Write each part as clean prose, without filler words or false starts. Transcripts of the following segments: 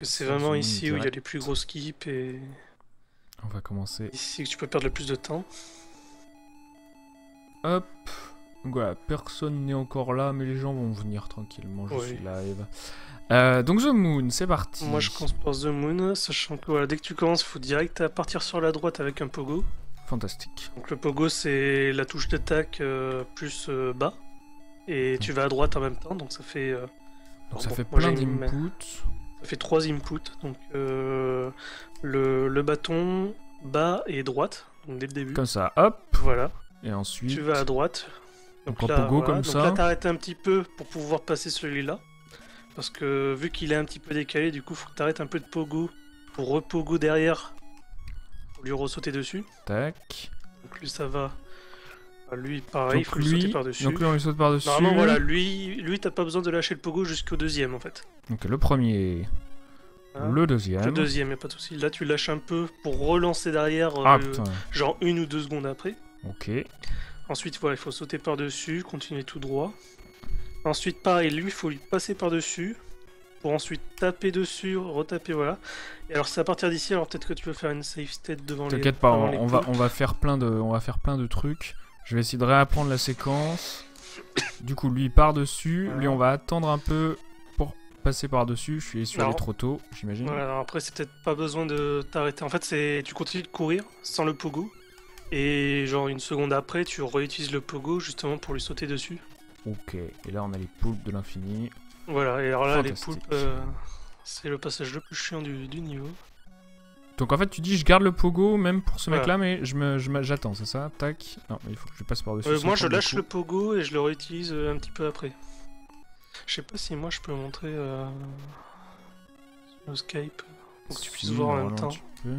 C'est On vraiment zoome ici où il y a les direct. plus gros skips et On va commencer. ici que tu peux perdre le plus de temps. Hop. Donc voilà, personne n'est encore là, mais les gens vont venir tranquillement, je Oui. suis live. Donc The Moon, c'est parti. Moi je commence par The Moon, sachant que voilà, dès que tu commences, il faut direct à partir sur la droite avec un pogo. Fantastique. Donc le pogo c'est la touche d'attaque plus bas. Et tu vas à droite en même temps, donc ça fait... Donc alors ça bon, fait moi, plein j'ai mis- d'inputs. Ça fait 3 inputs, donc le bâton bas et droite, donc dès le début. Comme ça, hop. Voilà, Et ensuite... tu vas à droite. Donc en pogo comme donc ça. là t'arrêtes un petit peu pour pouvoir passer celui-là. Parce que vu qu'il est un petit peu décalé, du coup faut que t'arrêtes un peu de pogo pour repogo derrière. Pour lui ressauter dessus. Tac. Donc lui ça va. Lui pareil, il Donc faut lui sauter lui, par-dessus. donc lui on lui saute par-dessus. Normalement voilà, lui t'as pas besoin de lâcher le pogo jusqu'au deuxième en fait. Donc le premier, Voilà. le deuxième. Le deuxième, y'a pas de souci. Là tu lâches un peu pour relancer derrière, Ah putain, genre 1 ou 2 secondes après. ok. Ensuite voilà, il faut sauter par-dessus, continuer tout droit. Ensuite pareil, lui il faut lui passer par-dessus. Pour ensuite taper dessus, retaper, voilà. Et alors c'est à partir d'ici, alors peut-être que tu veux faire une safe state devant les... T'inquiète pas, devant les on va poulpes. faire plein de trucs. Je vais essayer de réapprendre la séquence. Du coup, lui il part dessus. Voilà. Lui, on va attendre un peu pour passer par-dessus. Je suis sur Non. les trop tôt, j'imagine. Voilà, alors après c'est peut-être pas besoin de t'arrêter. En fait, c'est tu continues de courir sans le pogo. Et genre une seconde après, tu réutilises le pogo justement pour lui sauter dessus. Ok, et là on a les poulpes de l'infini. Voilà, et alors là, les Fantastique. poulpes, c'est le passage le plus chiant du niveau. Donc en fait, tu dis je garde le pogo même pour ce Voilà. mec-là, mais j'attends, c'est ça? Tac. Non, mais il faut que je passe par-dessus. sans Moi, je prendre lâche coup. le pogo et je le réutilise un petit peu après. Je sais pas si moi je peux le montrer sur le Skype pour que tu puisses Si, voir en même normalement, temps. tu peux.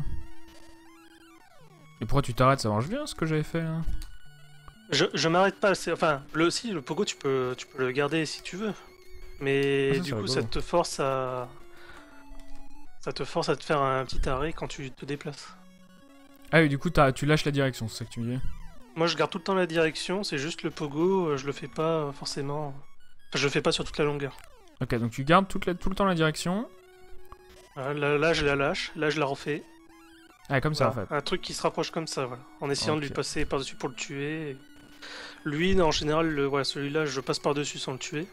Et pourquoi tu t'arrêtes? Ça marche bien ce que j'avais fait là. Je m'arrête pas, enfin, le pogo tu peux le garder si tu veux. Mais Ah, ça, du c'est coup, rigolo. ça te force à. Ça te force à te faire un petit arrêt quand tu te déplaces. Ah oui, du coup, tu lâches la direction, c'est ça que tu me dis? Moi, je garde tout le temps la direction, c'est juste le pogo, je le fais pas forcément. Enfin, je le fais pas sur toute la longueur. Ok, donc tu gardes tout le temps la direction. Voilà, là, je la lâche, là, je la refais. Ah, comme ça Voilà, en fait. un truc qui se rapproche comme ça, voilà. En essayant de lui Ok. passer par-dessus pour le tuer. Lui, en général, voilà, celui-là, je passe par-dessus sans le tuer,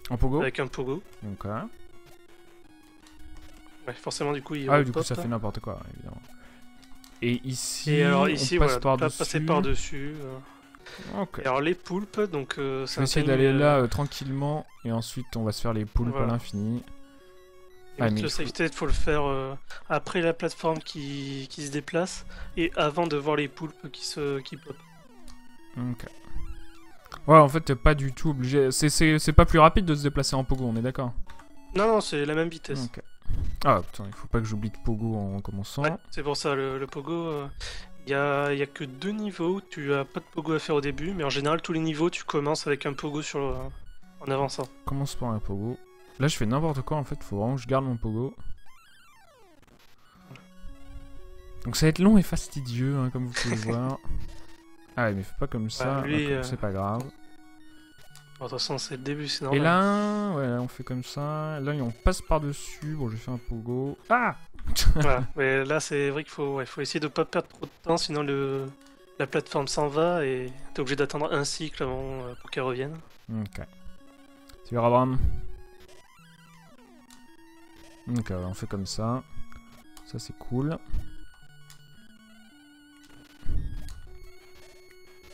En pogo? avec un pogo. Ok. Ouais, forcément, du coup, il Ah oui, du coup, repop. ça fait n'importe quoi, évidemment. Et ici, Et alors, ici, on passe voilà, donc là, passer par-dessus. par-dessus. Ok. Et alors, les poulpes, donc, Je c'est vais un essayer timing, d'aller là tranquillement, et ensuite on va se faire les poulpes à Voilà. l'infini. et Ah, donc, mais le il faut- safe state, faut le faire après la plateforme qui se déplace et avant de voir les poulpes qui pop. Ok. Ouais, en fait, t'es pas du tout obligé. C'est pas plus rapide de se déplacer en pogo, on est d'accord? Non, non, c'est la même vitesse. Ok. Ah putain, il faut pas que j'oublie de pogo en commençant. Ouais, c'est pour ça, le pogo, il y a que 2 niveaux où tu as pas de pogo à faire au début, mais en général, tous les niveaux, tu commences avec un pogo en avançant. Commence par un pogo. Là, je fais n'importe quoi en fait, faut vraiment que je garde mon pogo. Donc ça va être long et fastidieux, hein, comme vous pouvez le voir. Ah ouais, mais fais pas comme ça, lui, comme c'est pas grave. Bon, de toute façon, c'est le début, c'est Et normal. là, ouais, là, on fait comme ça. Là, on passe par-dessus. Bon, j'ai fait un pogo. Ah! Voilà, mais là, c'est vrai qu'il faut essayer de pas perdre trop de temps, sinon la plateforme s'en va et t'es obligé d'attendre un cycle avant pour qu'elle revienne. Ok. Salut Abraham. Ok, on fait comme ça. Ça, c'est cool.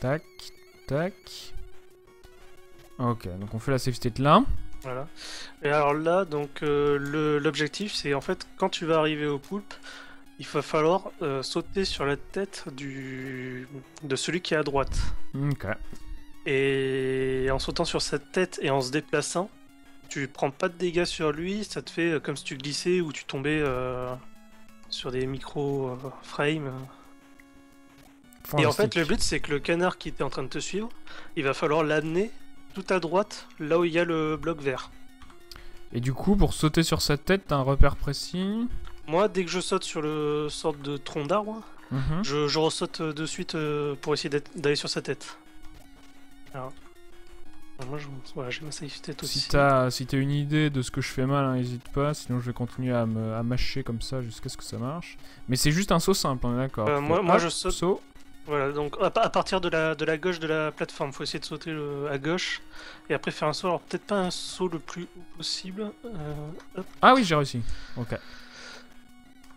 Tac, tac. Ok, donc on fait la safe state là. Voilà. Et alors là, donc l'objectif, c'est en fait quand tu vas arriver au poulpe, il va falloir sauter sur la tête de celui qui est à droite. Ok. Et en sautant sur sa tête et en se déplaçant, tu prends pas de dégâts sur lui, ça te fait comme si tu glissais ou tu tombais sur des micro frames. Et en fait, le but, c'est que le canard qui était en train de te suivre, il va falloir l'amener tout à droite, là où il y a le bloc vert. Et du coup, pour sauter sur sa tête, t'as un repère précis. Moi, dès que je saute sur le sorte de tronc d'arbre, Mhm. je ressaute de suite pour essayer d'aller sur sa tête. Alors. Moi, voilà, j'ai ma safe state aussi. Si t'as une idée de ce que je fais mal, hein, n'hésite pas, sinon je vais continuer à mâcher comme ça jusqu'à ce que ça marche. Mais c'est juste un saut simple, on est d'accord. Moi je saute. Saut. Voilà, donc à partir de la gauche de la plateforme, faut essayer de sauter à gauche et après faire un saut. Alors peut-être pas un saut le plus haut possible. Hop. Ah oui, j'ai réussi. Ok.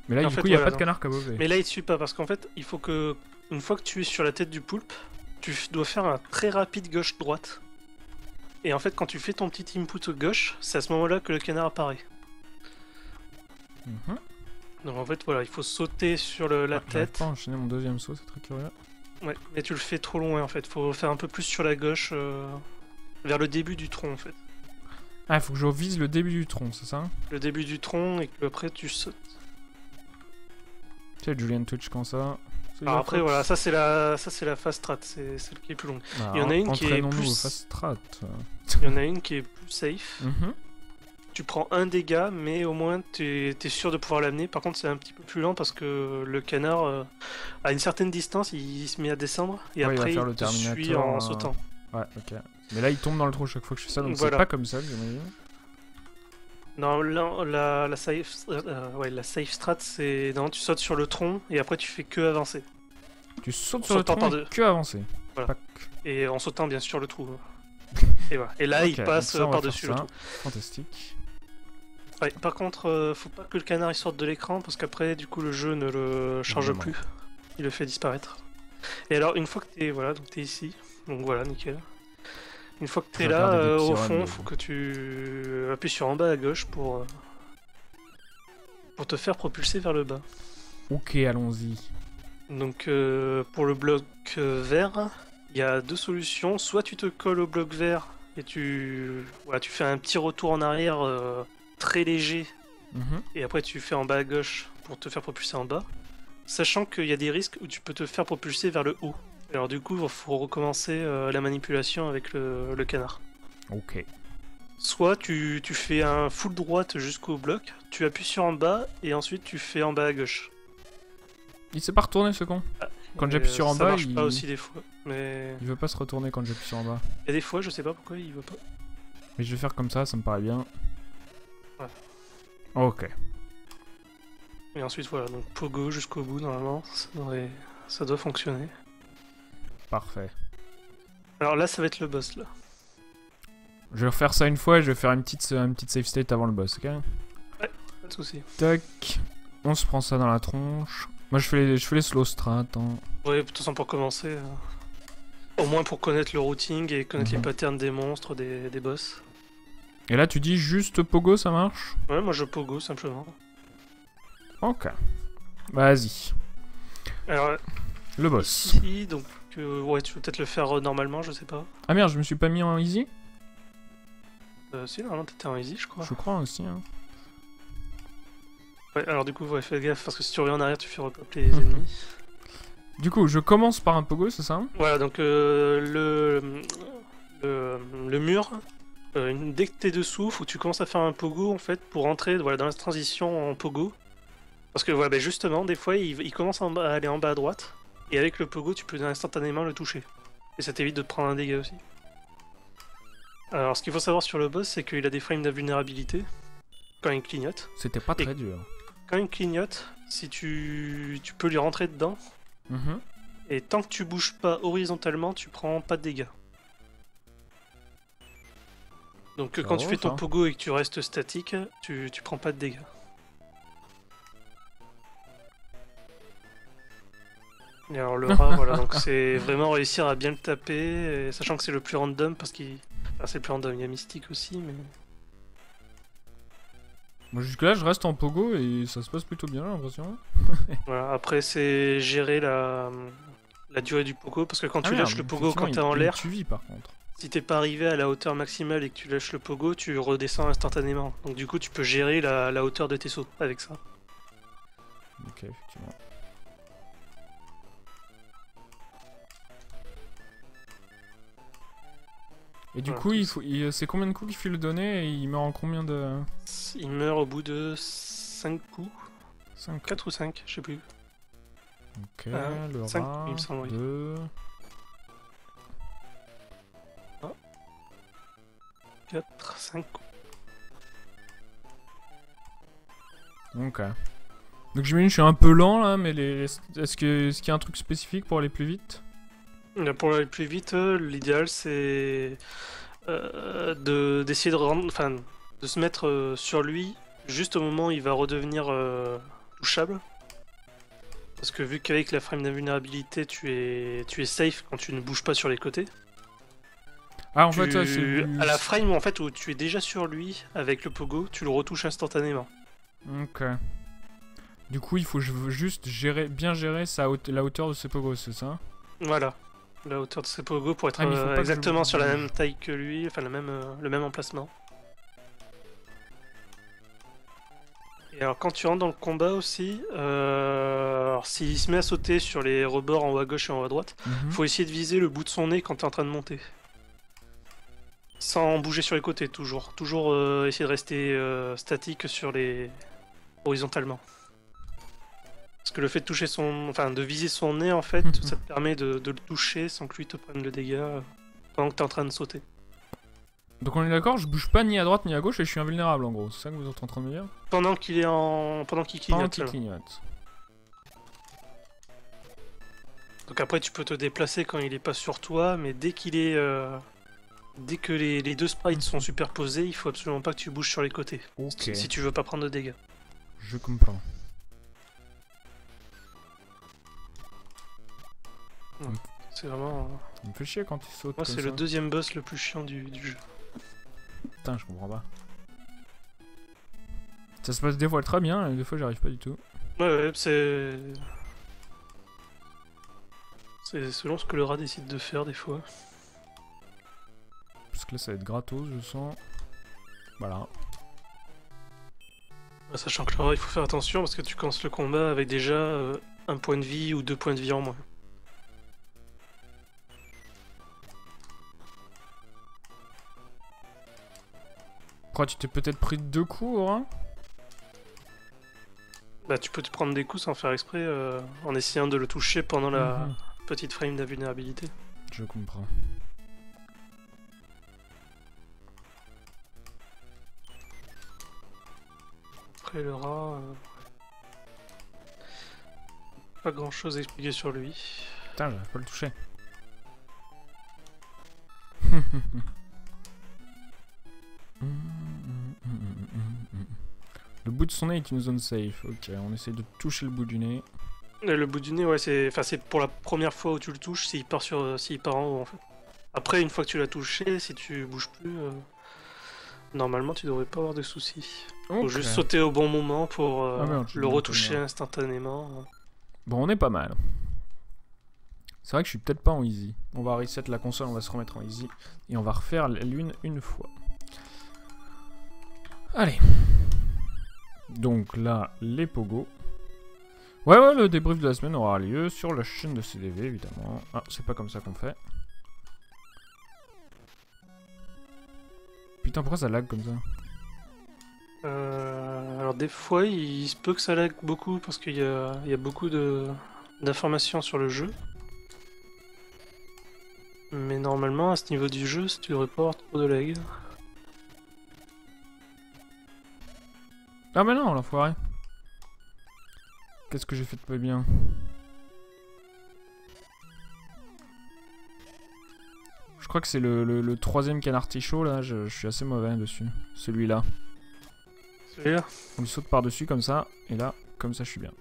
Mais là, Et en du fait, coup, il n'y a voilà, pas de canard caboté. Mais là, il suit pas parce qu'en fait, il faut que une fois que tu es sur la tête du poulpe, tu dois faire un très rapide gauche-droite. Et en fait, quand tu fais ton petit input gauche, c'est à ce moment-là que le canard apparaît. Mhm. Donc en fait, voilà, il faut sauter sur la J'arrive tête. pas à enchaîner mon deuxième saut, c'est très curieux. Ouais, mais tu le fais trop loin en fait. Faut faire un peu plus sur la gauche, vers le début du tronc en fait. Ah, il faut que je vise le début du tronc, c'est ça? Le début du tronc et que après tu sautes. Tu sais, Julian Twitch quand ça. Alors après, voilà, ça c'est la phase strat, c'est celle qui est plus longue. Il y en a une qui est plus. Au fast strat. Il y en a une qui est plus safe. Mhm. Tu prends un dégât, mais au moins t'es sûr de pouvoir l'amener. Par contre, c'est un petit peu plus lent parce que le canard, à une certaine distance, il se met à descendre et Ouais, après il va faire il le te suit Terminator, en sautant. Ouais, ok. Mais là, il tombe dans le trou chaque fois que je fais ça, donc Voilà. c'est pas comme ça, j'imagine. Non, la safe strat, c'est. Non, tu sautes sur le tronc et après tu fais que avancer. Tu sautes En sur le sautant tronc par et deux. que avancer. Voilà. Pac. Et en sautant bien sûr le trou. Et voilà. Et là, Ok, il passe donc ça, on va par-dessus faire le ça. trou. Fantastique. Ouais, par contre, faut pas que le canard il sorte de l'écran parce qu'après, du coup, le jeu ne le charge Évidemment. plus. Il le fait disparaître. Et alors, une fois que t'es voilà, donc t'es ici, donc voilà, nickel. Une fois que Je t'es vais là, regarder des au petits fond, runs, faut que tu appuies sur en bas à gauche pour te faire propulser vers le bas. Ok, allons-y. Donc, pour le bloc vert, il y a deux solutions. Soit tu te colles au bloc vert et tu fais un petit retour en arrière très léger. Mhm. Et après tu fais en bas à gauche pour te faire propulser en bas, sachant qu'il y a des risques où tu peux te faire propulser vers le haut. Alors du coup, il faut recommencer la manipulation avec le canard. Ok. Soit tu fais un full droite jusqu'au bloc, tu appuies sur en bas et ensuite tu fais en bas à gauche. Il s'est pas retourné ce con. Quand Et, j'appuie sur en ça bas, marche pas aussi des fois. Mais il veut pas se retourner quand j'appuie sur en bas. il y a des fois, je sais pas pourquoi il veut pas. Mais je vais faire comme ça me paraît bien. Ouais. Ok. Et ensuite voilà, donc pogo jusqu'au bout normalement, ça doit fonctionner. Parfait. Alors là, ça va être le boss là. Je vais refaire ça une fois et je vais faire une petite save state avant le boss, ok? Pas de soucis. Tac. On se prend ça dans la tronche. Moi je fais les slow strat. Hein. Ouais, de toute façon pour commencer, au moins pour connaître le routing et connaître les Mhm. patterns des monstres, des boss. Et là tu dis juste pogo, ça marche? Ouais, moi je pogo simplement. Ok. Vas-y. Alors Le boss. ici, donc ouais, tu peux peut-être le faire normalement, je sais pas. Ah merde, je me suis pas mis en easy? Si, normalement t'étais en easy, je crois. Je crois aussi. Hein. Ouais, alors du coup, ouais, fais gaffe parce que si tu reviens en arrière, tu fais repop les ennemis. Du coup, je commence par un pogo, c'est ça? Voilà, donc le mur, dès que t'es dessous, faut que tu commences à faire un pogo en fait pour entrer voilà, dans la transition en pogo. Parce que voilà, ben justement, des fois il commence à aller en bas à droite, et avec le pogo, tu peux instantanément le toucher. Et ça t'évite de te prendre un dégât aussi. Alors, ce qu'il faut savoir sur le boss, c'est qu'il a des frames d'invulnérabilité quand il clignote. C'était pas très dur. Quand il clignote, si tu peux lui rentrer dedans, Mhm. et tant que tu bouges pas horizontalement, tu prends pas de dégâts. Donc Ça quand tu va, fais ton ça. pogo et que tu restes statique, tu prends pas de dégâts. Et alors le rat, voilà, donc c'est vraiment réussir à bien le taper, et sachant que c'est le plus random parce qu'il... Enfin, c'est le plus random, il y a Mystique aussi, mais... Moi jusque là je reste en pogo et ça se passe plutôt bien j'ai l'impression. Voilà, après c'est gérer la durée du pogo, parce que quand tu Ah, lâches merde, le pogo quand t'es effectivement, en il l'air, tue vie par contre. si t'es pas arrivé à la hauteur maximale et que tu lâches le pogo, tu redescends instantanément. Donc du coup tu peux gérer la hauteur de tes sauts avec ça. Ok, effectivement. Et du Voilà, coup, tout c'est combien de coups qu'il faut le donner et il meurt en combien de... Il meurt au bout de 5 coups, 5 4 ou 5, je sais plus. Ok, le 5, rat, il me semble, oui. 2... 4, 5. Ok. Donc j'imagine que je suis un peu lent là, mais est-ce qu'il y a un truc spécifique pour aller plus vite? Pour aller plus vite, l'idéal c'est d'essayer de rendre, enfin, de se mettre sur lui juste au moment où il va redevenir touchable. Parce que vu qu'avec la frame d'invulnérabilité, tu es safe quand tu ne bouges pas sur les côtés. Ah en fait ça c'est... À la frame en fait, où tu es déjà sur lui avec le pogo, tu le retouches instantanément. Ok. Du coup il faut juste bien gérer la hauteur de ce pogo, c'est ça? Voilà. La hauteur de ce pogo pour être mais il faut pas exactement que sur la même taille que lui, enfin le même emplacement. Et alors quand tu rentres dans le combat aussi, alors s'il se met à sauter sur les rebords en haut à gauche et en haut à droite, faut essayer de viser le bout de son nez quand tu es en train de monter. Sans bouger sur les côtés toujours. Toujours essayer de rester statique sur les... horizontalement. Parce que le fait de toucher de viser son nez en fait, ça te permet de le toucher sans que lui te prenne le dégât pendant que tu es en train de sauter. Donc on est d'accord, je bouge pas ni à droite ni à gauche et je suis invulnérable en gros, c'est ça que vous êtes en train de me dire? Pendant qu'il clignote. Pendant qu'il clignote. Donc après tu peux te déplacer quand il est pas sur toi, mais dès qu'il est... dès que les deux sprites sont superposés, il faut absolument pas que tu bouges sur les côtés. Ok. Si tu veux pas prendre de dégâts. Je comprends. C'est vraiment... Il me fait chier quand il saute. Moi c'est le deuxième boss le plus chiant du jeu. Putain, je comprends pas. Ça se passe des fois très bien, et des fois j'arrive pas du tout. Ouais, c'est... C'est selon ce que le rat décide de faire des fois. Parce que là ça va être gratos, je sens. Voilà. Sachant que là il faut faire attention parce que tu commences le combat avec déjà un point de vie ou 2 points de vie en moins. Quoi, tu t'es peut-être pris 2 coups, hein? Bah tu peux te prendre des coups sans faire exprès en essayant de le toucher pendant la petite frame d'invulnérabilité. Je comprends. Après le rat... pas grand chose à expliquer sur lui. Putain, j'arrive pas à le toucher. Le bout de son nez est une zone safe. Ok, on essaie de toucher le bout du nez. Le bout du nez, ouais, c'est pour la première fois où tu le touches, s'il part en haut en fait. Après, une fois que tu l'as touché, si tu bouges plus, normalement tu devrais pas avoir de soucis. Okay. Faut juste sauter au bon moment pour le retoucher bien. instantanément. Bon, on est pas mal. C'est vrai que je suis peut-être pas en easy. On va reset la console, on va se remettre en easy. Et on va refaire l'une une fois. Allez. Donc là, les pogos. Ouais, le débrief de la semaine aura lieu sur la chaîne de CDV, évidemment. Ah, c'est pas comme ça qu'on fait. Putain, pourquoi ça lag comme ça? Alors des fois, il se peut que ça lag beaucoup parce qu'il y a beaucoup d'informations sur le jeu. Mais normalement, à ce niveau du jeu, tu devrais pas avoir trop de lag. Ah mais non, l'enfoiré. Qu'est-ce que j'ai fait de pas bien? Je crois que c'est le troisième canartichaud là, je suis assez mauvais dessus. Celui-là. Celui-là? On lui saute par-dessus comme ça, et là, comme ça je suis bien.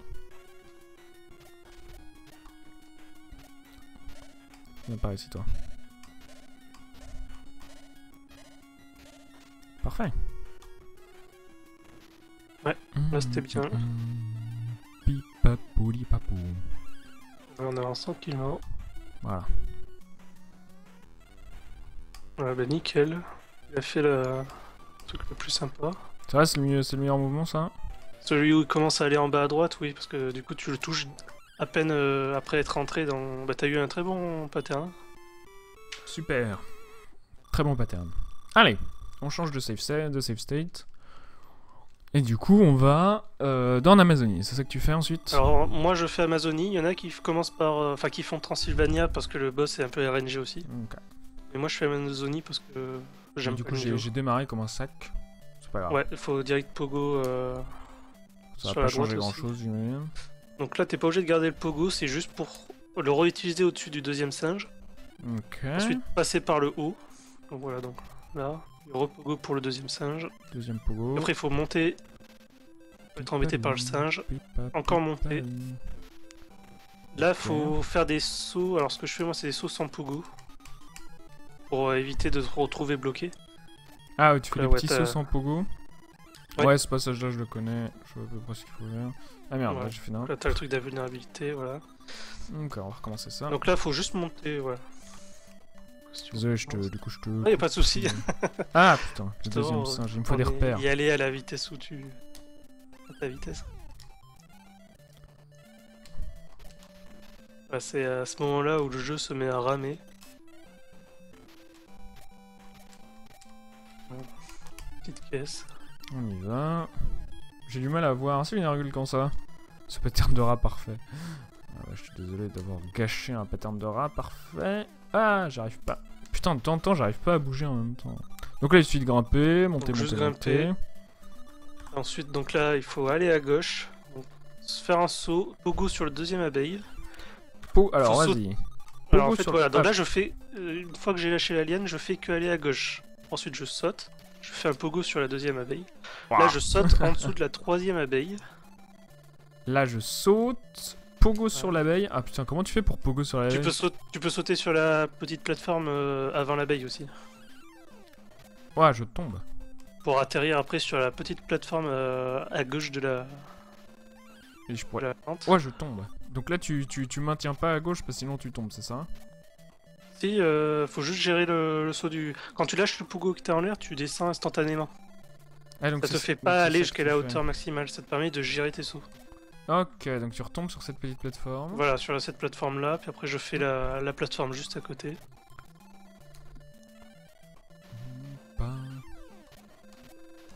Viens par ici toi. Parfait. Ouais, là c'était bien. Pipapoulipapou. On avance tranquillement. Voilà. Ouais, bah nickel. Il a fait le truc le plus sympa. Ça va, c'est le meilleur mouvement ça? Celui où il commence à aller en bas à droite, oui, parce que du coup tu le touches à peine après être entré dans... Bah t'as eu un très bon pattern. Super. Très bon pattern. Allez, on change de save state. Et du coup, on va dans l'Amazonie. C'est ça que tu fais ensuite? Alors moi je fais Amazonie. Il y en a qui commencent par, enfin qui font Transylvania parce que le boss est un peu RNG aussi. Okay. Et moi je fais Amazonie parce que J'aime Du pas coup, le niveau. j'ai démarré comme un sac. C'est pas grave. Ouais, il faut direct pogo Ça va sur pas la changer droite grand aussi. chose, j'imagine. Donc là, t'es pas obligé de garder le pogo, c'est juste pour le réutiliser au-dessus du deuxième singe. Ok. Ensuite, passer par le haut. Donc voilà, donc là, le repogo pour le deuxième singe. Deuxième pogo. Après, il faut monter. Faut être embêté par le singe. Encore monter. Là, faut faire des sauts. Alors, ce que je fais, moi, c'est des sauts sans pogo. Pour éviter de se retrouver bloqué. Ah, ouais, tu fais Là, des ouais, petits t'as- sauts sans pogo. Ouais. Ouais, ce passage-là, je le connais. Je vois à peu près ce qu'il faut faire. Ah merde, Ouais. là, j'ai fait n'importe. Là, t'as le truc d'invulnérabilité, voilà. Ok, on va recommencer ça. Donc là, faut juste monter, voilà. Désolé, du coup, je te. Ah, y a pas de souci. Ah putain, le Justement, deuxième singe, il me faut des on est repères. y aller à la vitesse où tu. À ta vitesse. Bah, c'est à ce moment-là où le jeu se met à ramer. Voilà. Petite pièce. On y va. J'ai du mal à voir. C'est une virgule comme ça. Ce pattern de rat parfait. Ah ouais, je suis désolé d'avoir gâché un pattern de rat parfait. Ah, j'arrive pas. Putain, de temps en temps, j'arrive pas à bouger en même temps. Donc là, il suffit de grimper, monter, Donc, juste monter. Ensuite, donc là, il faut aller à gauche. Donc, se faire un saut. Pogo sur le deuxième abeille. Alors, Faut vas-y. Alors en Pogo fait, sur- voilà. Donc Ah, là, je fais. Une fois que j'ai lâché l'alien, je fais que aller à gauche. Ensuite, je saute. Je fais un pogo sur la deuxième abeille. Là, Waouh. je saute en dessous de la troisième abeille. Là, je saute. Pogo sur l'abeille. Ah putain, comment tu fais pour pogo sur l'abeille? Tu peux sauter sur la petite plateforme avant l'abeille aussi. Ouais, je tombe. Pour atterrir après sur la petite plateforme à gauche de la, Et je de pourrais... la pente. Ouais, je tombe. Donc là, tu maintiens pas à gauche parce que sinon tu tombes, c'est ça? Si, faut juste gérer le saut du. Quand tu lâches le pogo que t'as en l'air, tu descends instantanément. Ah, donc Ça te c'est- fait donc pas c'est aller ça jusqu'à que la tu fais. hauteur maximale, ça te permet de gérer tes sauts. Ok, donc tu retombes sur cette petite plateforme. Voilà, sur cette plateforme là, puis après je fais la plateforme juste à côté. Pas-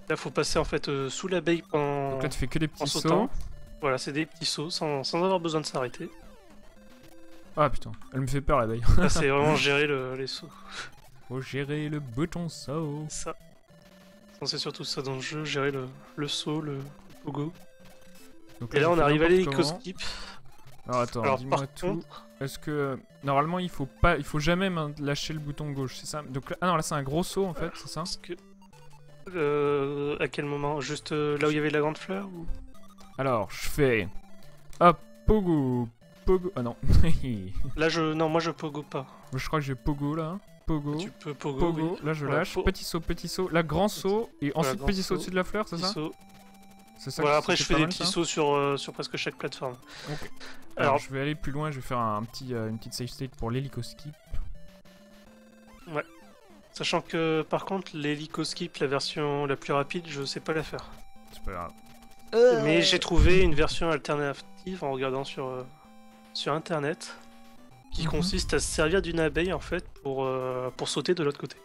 Là, faut passer en fait sous l'abeille pendant. Donc là, tu fais que des en petits sautant. sauts. Voilà, c'est des petits sauts sans avoir besoin de s'arrêter. Ah putain, elle me fait peur l'abeille. Là, c'est vraiment gérer les sauts. Faut gérer le bouton saut. Ça. Non, c'est surtout ça dans le jeu, gérer le saut, le pogo. Donc Et là, je on fais arrive à n'importe comment. l'hélico-skip. Alors attends, Alors, dis-moi par tout. contre, Est-ce que normalement il faut jamais lâcher le bouton gauche, c'est ça? Donc là... Ah non, là c'est un gros saut en fait, c'est ça? parce que. À quel moment? Juste là où il y avait la grande fleur ou... Alors, je fais hop, pogo, pogo. Ah non. Là, non, moi je pogo pas. Je crois que j'ai pogo là. Pogo. Tu peux pogo. Pogo, oui. là je Voilà, lâche, po- petit saut, là grand saut, et ensuite grand petit saut saut, au-dessus de la fleur, c'est petit ça? saut. C'est ça Voilà, que après je c'est fais pas des mal, petits ça sauts sur presque chaque plateforme. Ok. Alors, Alors je vais aller plus loin, je vais faire une petite save state pour l'hélico-skip. sachant que par contre, l'hélico-skip, la version la plus rapide, je sais pas la faire. C'est pas grave. Mais j'ai trouvé une version alternative en regardant sur internet qui Mhm. consiste à se servir d'une abeille en fait pour sauter de l'autre côté.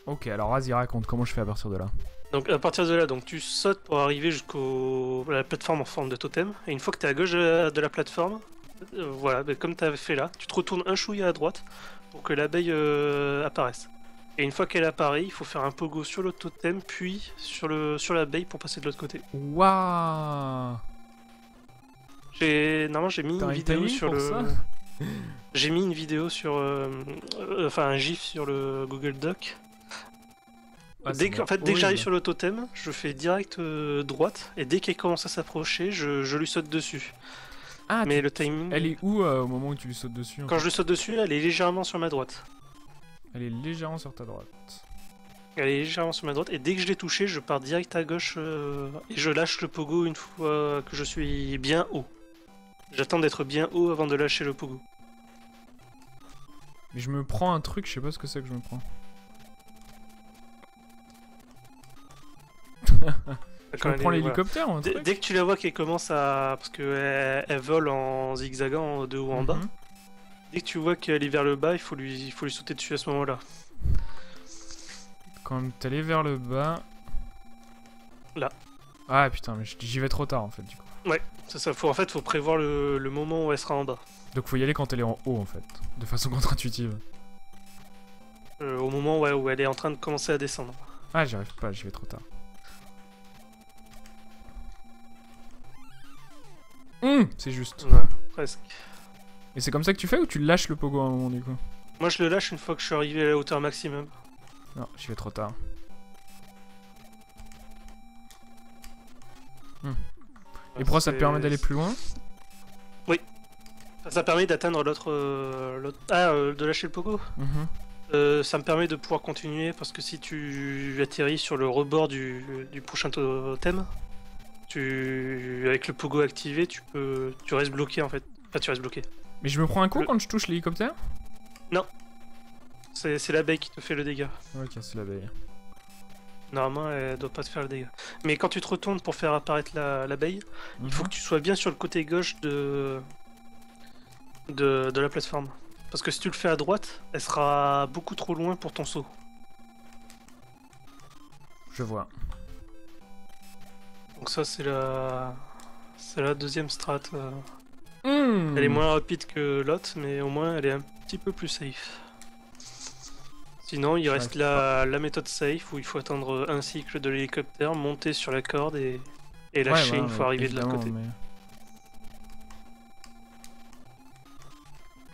Ok, alors vas-y, raconte comment je fais à partir de là. Donc à partir de là, donc tu sautes pour arriver à la plateforme en forme de totem. Et une fois que tu es à gauche de la plateforme, voilà, ben, comme tu avais fait là, tu te retournes un chouïa à droite pour que l'abeille apparaisse. Et une fois qu'elle apparaît, il faut faire un pogo sur le totem, puis sur l'abeille pour passer de l'autre côté. Waouh! Normalement j'ai mis T'as une un vidéo timing sur pour le. ça? J'ai mis une vidéo sur, enfin un gif sur le Google Doc. Ah, Dès que j'arrive horrible. sur le totem, je fais direct droite et dès qu'elle commence à s'approcher, je lui saute dessus. Ah, Mais le timing, elle est où au moment où tu lui sautes dessus? quand je lui saute dessus, elle est légèrement sur ma droite. Elle est légèrement sur ta droite. Elle est légèrement sur ma droite et dès que je l'ai touchée, je pars direct à gauche et je lâche le pogo une fois que je suis bien haut. J'attends d'être bien haut avant de lâcher le pogo. Mais je me prends un truc, je sais pas ce que c'est que je me prends. Je me prends l'hélicoptère ou un truc? Dès que tu la vois qu'elle commence à... Parce qu'elle vole en zigzagant de haut en bas. Mhm. Dès que tu vois qu'elle est vers le bas, il faut lui sauter dessus à ce moment-là. Quand t'allais vers le bas... Là. Ah putain, mais j'y vais trop tard en fait du coup. C'est ça, en fait, faut prévoir le moment où elle sera en bas. Donc faut y aller quand elle est en haut en fait, de façon contre-intuitive. Au moment ouais, où elle est en train de commencer à descendre. Ah, j'y arrive pas, j'y vais trop tard. C'est juste. Voilà, presque. Et c'est comme ça que tu fais ou tu lâches le pogo à un moment du coup? Moi je le lâche une fois que je suis arrivé à la hauteur maximum. Non, j'y vais trop tard. Et pourquoi ça te permet d'aller plus loin? Ça permet d'atteindre l'autre... de lâcher le pogo. Ça me permet de pouvoir continuer parce que si tu atterris sur le rebord du prochain totem, avec le pogo activé, tu restes bloqué en fait. Enfin, tu restes bloqué. Mais je me prends un coup quand je touche l'hélicoptère? C'est l'abeille qui te fait le dégât. Ok, c'est l'abeille. Normalement, elle doit pas te faire le dégât. Mais quand tu te retournes pour faire apparaître l'abeille, il faut que tu sois bien sur le côté gauche de la plateforme. Parce que si tu le fais à droite, elle sera beaucoup trop loin pour ton saut. Je vois. Donc ça c'est la deuxième strat. Elle est moins rapide que l'autre, mais au moins elle est un petit peu plus safe. Sinon il reste la méthode safe où il faut attendre un cycle de l'hélicoptère, monter sur la corde et lâcher une fois arrivé de l'autre côté. Mais...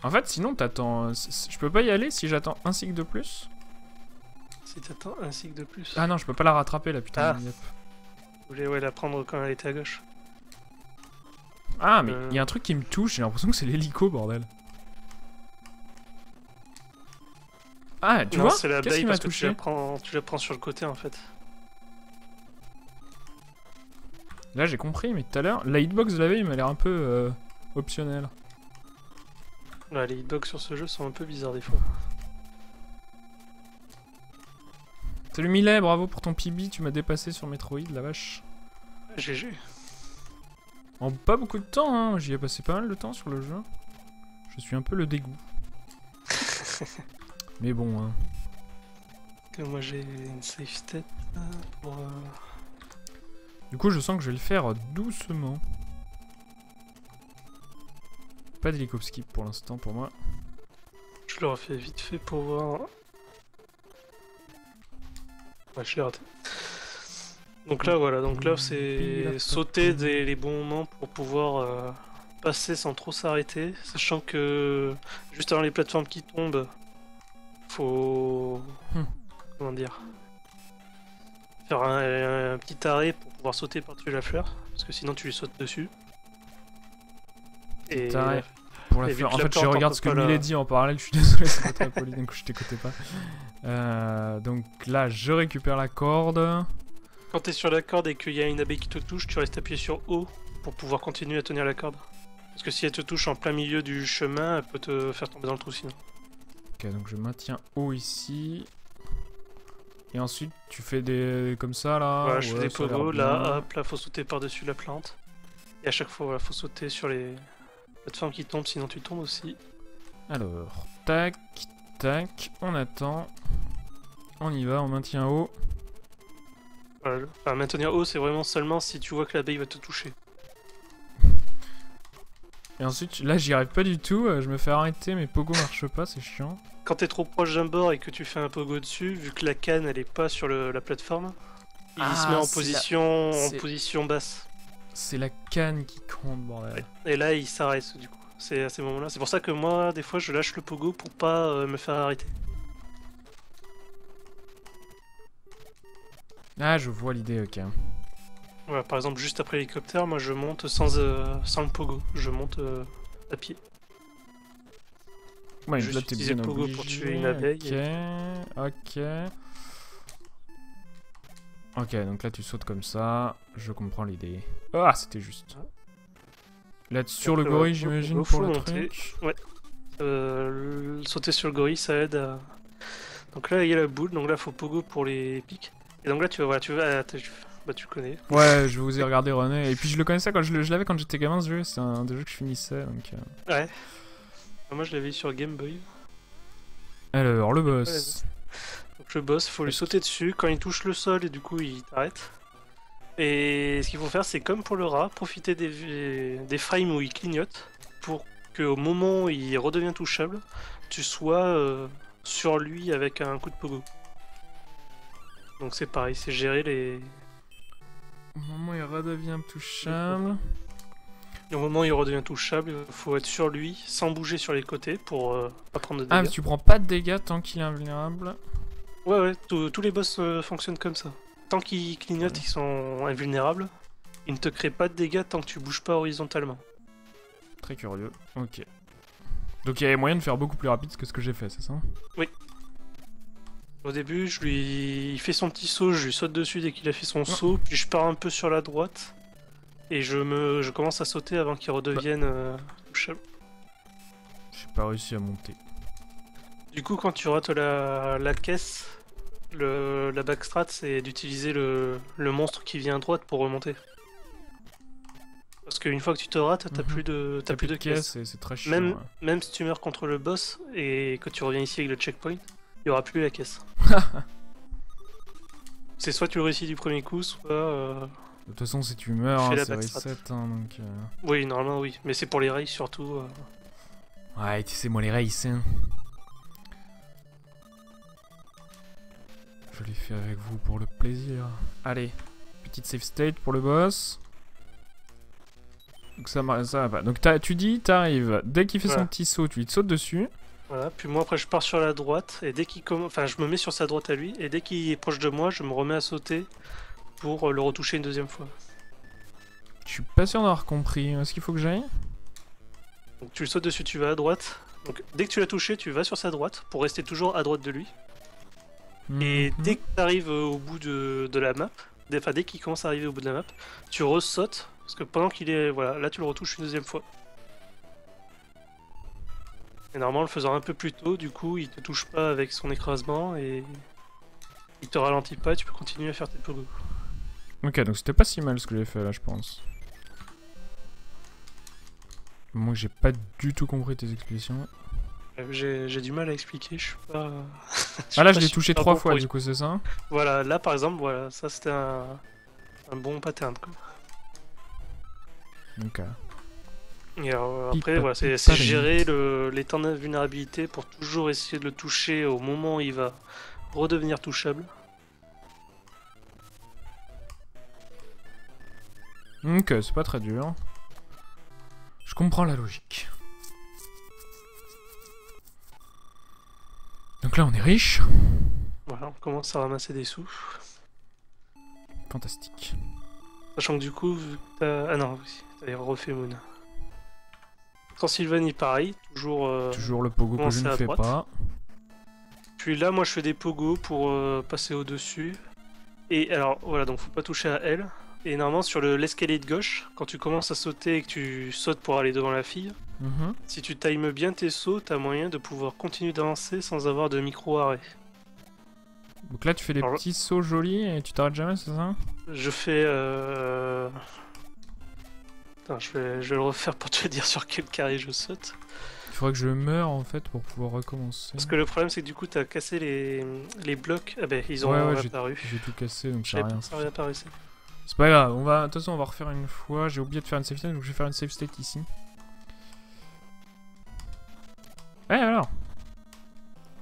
En fait, sinon t'attends... Je peux pas y aller si j'attends un cycle de plus? Si t'attends un cycle de plus. Ah non, je peux pas la rattraper là, putain. Ah. Yep. Vous voulez la prendre quand elle était à gauche. Ah, mais il y a un truc qui me touche, j'ai l'impression que c'est l'hélico, bordel. Ah, tu vois? C'est la Qu'est-ce qui baille m'a parce que touché? tu la prends sur le côté en fait. Là, j'ai compris, mais tout à l'heure, la hitbox de la veille m'a l'air un peu optionnelle. Ouais, les hitbox sur ce jeu sont un peu bizarres des fois. Salut Millet, bravo pour ton PB, tu m'as dépassé sur Metroid, la vache. GG. En pas beaucoup de temps, hein, j'y ai passé pas mal de temps sur le jeu. Je suis un peu le dégoût. Mais bon, hein. Que moi j'ai une safe stat pour... Du coup, je sens que je vais le faire doucement. Pas d'hélicopskip pour l'instant pour moi. Je le refais vite fait pour voir... Ouais, je l'ai raté. Donc là, voilà, donc là c'est sauter les bons moments pour pouvoir passer sans trop s'arrêter, sachant que juste avant les plateformes qui tombent, faut... Comment dire? Faire un petit arrêt pour pouvoir sauter par-dessus la fleur, parce que sinon tu lui sautes dessus. Et... Pour la et fleur. En vu que fait, la je plante, regarde on ce peut que pas Millet la- dit en parallèle, je suis désolé, c'est pas très poli, donc je t'écoutais pas. Donc là, je récupère la corde. Quand t'es sur la corde et qu'il y a une abeille qui te touche, tu restes appuyé sur O pour pouvoir continuer à tenir la corde. Parce que si elle te touche en plein milieu du chemin, elle peut te faire tomber dans le trou sinon. Ok, donc je maintiens haut ici. Et ensuite, tu fais des... comme ça, là. Voilà, je fais des ça a l'air pogos, bien. là, hop, là faut sauter par-dessus la plante. Et à chaque fois, voilà, faut sauter sur les plateformes qui tombent, sinon tu tombes aussi. Alors, tac, tac, on attend. On y va, on maintient haut. Voilà. Enfin, maintenir haut, c'est vraiment seulement si tu vois que l'abeille va te toucher. Et ensuite, là, j'y arrive pas du tout. Je me fais arrêter, mes pogos marchent pas, c'est chiant. Quand t'es trop proche d'un bord et que tu fais un pogo dessus, vu que la canne elle est pas sur la plateforme, il se met en position basse. C'est la canne qui compte, bordel. Et là, il s'arrête du coup. C'est à ces moments-là. C'est pour ça que moi, des fois, je lâche le pogo pour pas me faire arrêter. Ah, je vois l'idée, ok. Voilà, par exemple, juste après l'hélicoptère, moi je monte sans le pogo. Je monte à pied. Ouais, Juste là, t'es utiliser bien le pogo obligé. pour tuer une abeille. Ok. Ok, donc là, tu sautes comme ça. Je comprends l'idée. Ah, c'était juste. Là, sur le Après, gorille, ouais, j'imagine, faut pour le monter. truc. Ouais. Sauter sur le gorille, ça aide à... Donc là, il y a la boule, donc là, faut pogo pour les pics. Et donc là, tu vas... Voilà, bah, tu connais. Ouais, je vous ai regardé René. Et puis, je le connaissais quand je l'avais quand j'étais gamin, ce jeu. C'est un des jeux que je finissais, donc... Ouais. Moi, je l'avais sur Game Boy. Alors, le boss. Donc le boss, faut lui sauter dessus. Quand il touche le sol, et du coup, il t'arrête. Et ce qu'il faut faire, c'est comme pour le rat, profiter des frames où il clignote pour qu'au moment où il redevient touchable, tu sois sur lui avec un coup de pogo. Donc c'est pareil, c'est gérer les... Au moment où il redevient touchable. Et au moment où il redevient touchable, il faut être sur lui, sans bouger sur les côtés pour pas prendre de Ah, dégâts. tu prends pas de dégâts tant qu'il est invulnérable. Ouais, tous les boss fonctionnent comme ça. Tant qu'ils clignotent, Ouais. ils sont invulnérables. Ils ne te créent pas de dégâts tant que tu bouges pas horizontalement. Très curieux. Ok. Donc il y avait moyen de faire beaucoup plus rapide que ce que j'ai fait, c'est ça? Au début, il fait son petit saut, je lui saute dessus dès qu'il a fait son saut, puis je pars un peu sur la droite. Et je commence à sauter avant qu'il redevienne touchable. J'ai pas réussi à monter. Du coup, quand tu rates la caisse, la backstrat, c'est d'utiliser le monstre qui vient à droite pour remonter. Parce qu'une fois que tu te rates, t'as plus de caisse. et c'est très chiant. Même, Ouais. même si tu meurs contre le boss et que tu reviens ici avec le checkpoint, il y aura plus la caisse. C'est soit tu le réussis du premier coup, soit... De toute façon, si tu meurs, fais hein, la c'est backstrat. reset. Hein, donc, Oui, normalement oui, mais c'est pour les rails surtout. Ouais, tu sais, moi, les races, hein. Je l'ai fait avec vous pour le plaisir. Allez, petite save state pour le boss. Donc ça va pas. Donc tu dis, t'arrives, dès qu'il fait Voilà. son petit saut, tu lui sautes dessus. Voilà, puis moi après je pars sur la droite, et dès qu'il commence... Enfin, je me mets sur sa droite à lui, et dès qu'il est proche de moi, je me remets à sauter pour le retoucher une deuxième fois. Je suis pas sûr d'avoir compris. Est-ce qu'il faut que j'aille? Donc tu le sautes dessus, tu vas à droite. Donc dès que tu l'as touché, tu vas sur sa droite, pour rester toujours à droite de lui. Et Mhm. dès que tu arrives au bout de la map, enfin dès qu'il commence à arriver au bout de la map, tu ressautes, parce que pendant qu'il est... Voilà, là tu le retouches une deuxième fois. Et normalement, en le faisant un peu plus tôt, du coup, il te touche pas avec son écrasement, et il te ralentit pas, et tu peux continuer à faire tes pogos. Ok, donc c'était pas si mal ce que j'ai fait là, je pense. Moi, j'ai pas du tout compris tes explications. J'ai du mal à expliquer, je suis pas... Ah là, je suis l'ai pas touché super 3 bon fois, pour du coup, c'est ça? Voilà, là par exemple, voilà, ça c'était un bon pattern quoi. Ok. Et alors, Pipa, après, voilà, c'est pipa, gérer les temps d'invulnérabilité pour toujours essayer de le toucher au moment où il va redevenir touchable. Ok, c'est pas très dur. Je comprends la logique. Donc là, on est riche. Voilà, on commence à ramasser des sous. Fantastique. Sachant que du coup, vu que t'as... Ah non, oui, t'as refait Moon. Transylvanie, pareil, toujours... Toujours le pogo que je commencer ne à fais droite. pas. Puis là, moi je fais des pogos pour passer au-dessus. Et alors, voilà, donc faut pas toucher à elle. Et normalement, sur l'escalier de gauche, quand tu commences à sauter et que tu sautes pour aller devant la fille, Mhm. si tu times bien tes sauts, t'as moyen de pouvoir continuer d'avancer sans avoir de micro-arrêt. Donc là, tu fais des Alors- petits sauts jolis et tu t'arrêtes jamais, c'est ça? Je fais... Attends, je vais le refaire pour te dire sur quel carré je saute. Il faudrait que je meure en fait pour pouvoir recommencer. Parce que le problème, c'est que du coup, t'as cassé les blocs. Ah ben, ils ont Ouais, réapparu. j'ai tout cassé donc Je ça savais a rien. pas que ça réapparaissait. C'est pas grave, de toute façon on va refaire une fois. J'ai oublié de faire une save state donc je vais faire une save state ici. Eh alors?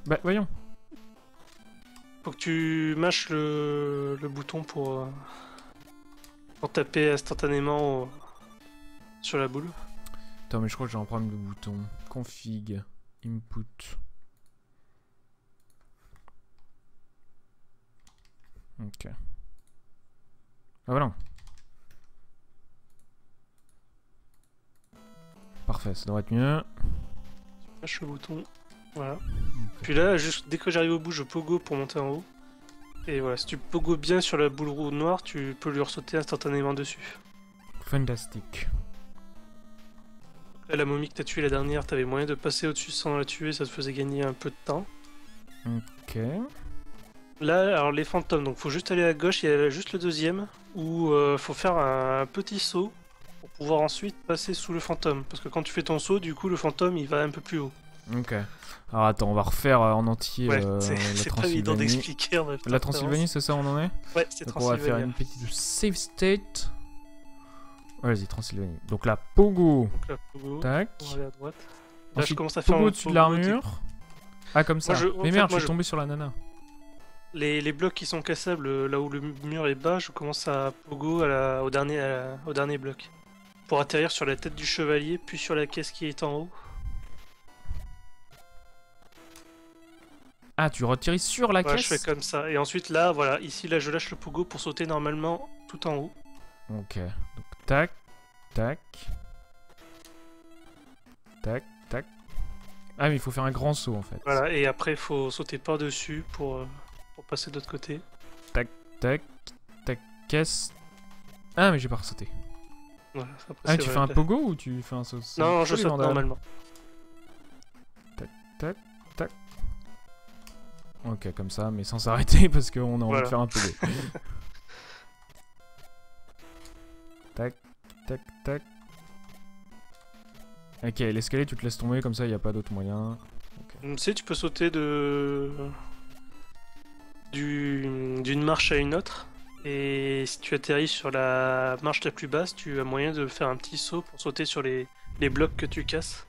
Bah voyons. Faut que tu mâches le bouton pour taper instantanément sur la boule. Attends mais je crois que j'ai un problème de bouton. Config, input. Ok. Ah voilà. Parfait, ça devrait être mieux. Mâche le bouton. Voilà. Puis là, juste dès que j'arrive au bout, je pogo pour monter en haut. Et voilà, si tu pogo bien sur la boule rouge noire, tu peux lui ressauter instantanément dessus. Fantastique. Là, la momie que t'as tuée la dernière, t'avais moyen de passer au-dessus sans la tuer, ça te faisait gagner un peu de temps. Ok. Là, alors les fantômes, donc faut juste aller à gauche, il y a juste le deuxième, où faut faire un petit saut pour pouvoir ensuite passer sous le fantôme. Parce que quand tu fais ton saut, du coup, le fantôme il va un peu plus haut. Ok. Alors attends, on va refaire en entier Ouais, la c'est pas évident Transylvanie. d'expliquer en même temps. La Transylvanie, c'est ça, on en est? Ouais, c'est Donc on va faire Transylvanie. une petite save state. Vas-y, Transylvanie. Donc là, Pogo. Donc là, pogo, Tac. on va aller à droite. Là, je Ensuite, commence à faire Pogo un au-dessus de pogo l'armure. Ah, comme ça. Moi, Mais merde, je suis tombé sur la nana. Les blocs qui sont cassables, là où le mur est bas, je commence à pogo au dernier bloc. Pour atterrir sur la tête du chevalier, puis sur la caisse qui est en haut. Ah, tu retires sur la Ouais, caisse? je fais comme ça. Et ensuite, là, voilà, ici, là, je lâche le pogo pour sauter normalement tout en haut. Ok. Donc, tac, tac. Tac, tac. Ah, mais il faut faire un grand saut, en fait. Voilà, et après, il faut sauter par-dessus pour passer de l'autre côté. Tac, tac, caisse. Ah, mais j'ai pas ressauté. Voilà, après, Ah, c'est tu vrai, fais un là. pogo ou tu fais un saut? Non, je les saute vandales. normalement. Tac, tac. Ok, comme ça, mais sans s'arrêter parce qu'on a envie de Voilà. faire un pogo. Tac, tac, tac. Ok, l'escalier, tu te laisses tomber, comme ça, il n'y a pas d'autre moyen. Tu sais, tu peux sauter d'une marche à une autre. Et si tu atterris sur la marche la plus basse, tu as moyen de faire un petit saut pour sauter sur les blocs que tu casses.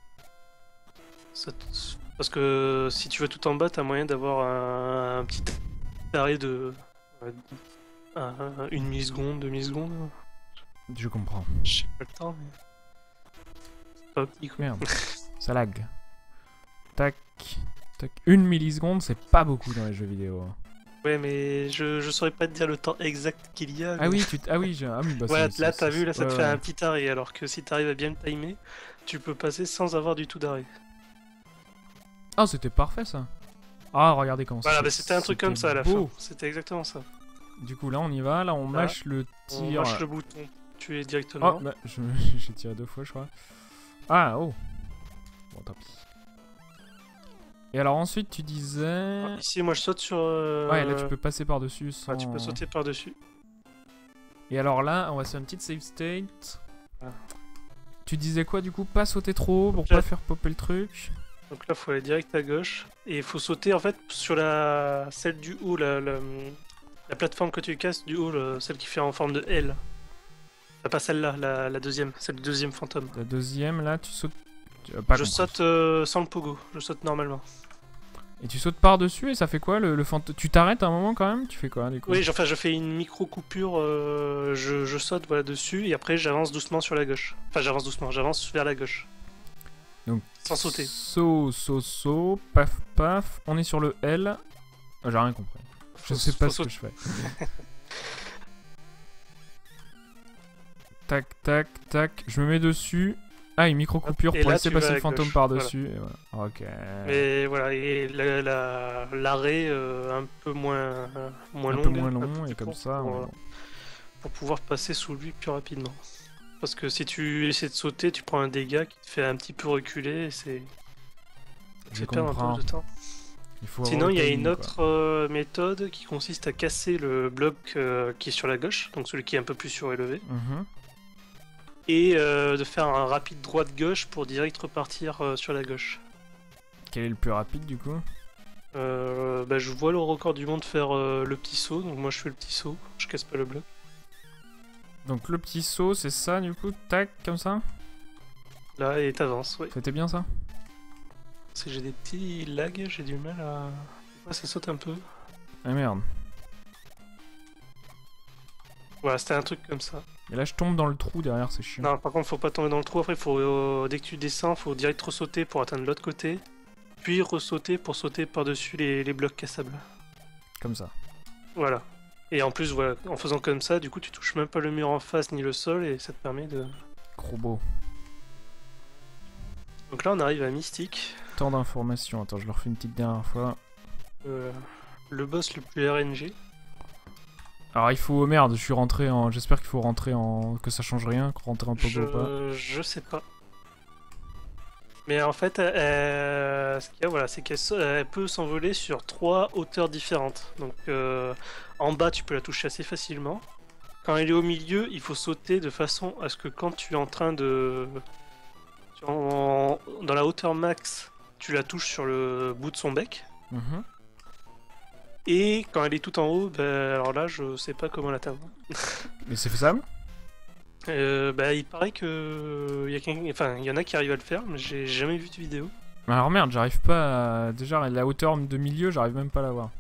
Parce que si tu vas tout en bas, tu as moyen d'avoir un petit arrêt de 1 milliseconde, 2 millisecondes. Je comprends. Je sais pas le temps, mais c'est pas optique. Quoi. Merde, ça lag. Tac, tac. 1 milliseconde, c'est pas beaucoup dans les jeux vidéo. Ouais, mais je saurais pas te dire le temps exact qu'il y a. Ah mais- oui, bah Ouais, c'est- là c'est- t'as vu, là ça te ouais, fait ouais. un petit arrêt, alors que si t'arrives à bien le timer, tu peux passer sans avoir du tout d'arrêt. Ah, c'était parfait ça. Ah, regardez comment Voilà, c'est- bah c'était un truc comme ça à la beau. fin. C'était exactement ça. Du coup, là, on y va. Là, on Voilà. mâche le On tir. lâche le bouton, tu es Oh, directement. bah, j'ai tiré 2 fois, je crois. Ah, oh. Bon, tant pis. Et alors, ensuite, tu disais. Ici, moi je saute sur. Ouais, là, tu peux passer par-dessus sans. Ah, tu peux sauter par-dessus. Et alors là, on va se faire une petite save state. Voilà. Tu disais quoi du coup? Pas sauter trop haut pour Là- pas faire popper le truc. Donc là, faut aller direct à gauche. Et il faut sauter en fait sur celle du haut, la plateforme que tu casses du haut, celle qui fait en forme de L. Pas celle-là, la deuxième, celle du deuxième fantôme. La deuxième, là, tu sautes. Tu as pas Je compris. saute sans le pogo, je saute normalement. Et tu sautes par-dessus et ça fait quoi le fantôme? Tu t'arrêtes un moment quand même? Tu fais quoi du coup? Oui, enfin je fais une micro coupure, je saute voilà, dessus et après j'avance doucement sur la gauche. Enfin j'avance doucement, j'avance vers la gauche. Donc, Sans sauter. Saut, paf, paf. On est sur le L. Ah, j'ai rien compris. Je sais pas ce que je fais. Tac, tac, tac. Je me mets dessus. Ah, une micro-coupure Et pour là, laisser tu vas passer à le fantôme gauche, par-dessus. Et voilà. Ok. Mais voilà, et l'arrêt un peu moins Un long. peu moins un peu long plus et comme court ça. pour pouvoir passer sous lui plus rapidement. Parce que si tu essaies de sauter, tu prends un dégât qui te fait un petit peu reculer et c'est. Je fait perdre un comprends. peu de temps. Il faut Sinon, avoir il y a le une timing, quoi. autre méthode qui consiste à casser le bloc qui est sur la gauche, donc celui qui est un peu plus surélevé, Mhm. et de faire un rapide droite-gauche pour direct repartir sur la gauche. Quel est le plus rapide du coup? Bah, je vois le record du monde faire le petit saut, donc moi je fais le petit saut, je casse pas le bloc. Donc le petit saut, c'est ça du coup? Tac, comme ça? Là, et t'avances, oui. C'était bien ça? Si j'ai des petits lags, j'ai du mal à. Ouais, ça saute un peu. Ah merde. Voilà, c'était un truc comme ça. Et là je tombe dans le trou derrière, c'est chiant. Non, par contre, faut pas tomber dans le trou. Après, dès que tu descends, faut direct ressauter pour atteindre l'autre côté. Puis ressauter pour sauter par-dessus les blocs cassables. Comme ça. Voilà. Et en plus, voilà, en faisant comme ça, du coup, tu touches même pas le mur en face ni le sol et ça te permet de. Gros beau. Donc là, on arrive à Mystique, Tant d'informations. Attends, je le refais une petite dernière fois. le boss le plus RNG. Alors il faut... Merde, je suis rentré en... J'espère qu'il faut rentrer en... Que ça change rien, rentrer en pogo ou pas. Je sais pas. Mais en fait, ce qu'il y a, voilà, c'est qu'elle peut s'envoler sur 3 hauteurs différentes. Donc en bas, tu peux la toucher assez facilement. Quand elle est au milieu, il faut sauter de façon à ce que quand tu es en train de... Dans la hauteur max, tu la touches sur le bout de son bec. Mhm. Et quand elle est tout en haut, bah, alors là, je sais pas comment l'atteindre. Mais c'est faisable? Bah, il paraît que il y en a qui arrivent à le faire, mais j'ai jamais vu de vidéo. Alors merde, j'arrive pas à... Déjà, la hauteur de milieu, j'arrive même pas à la voir.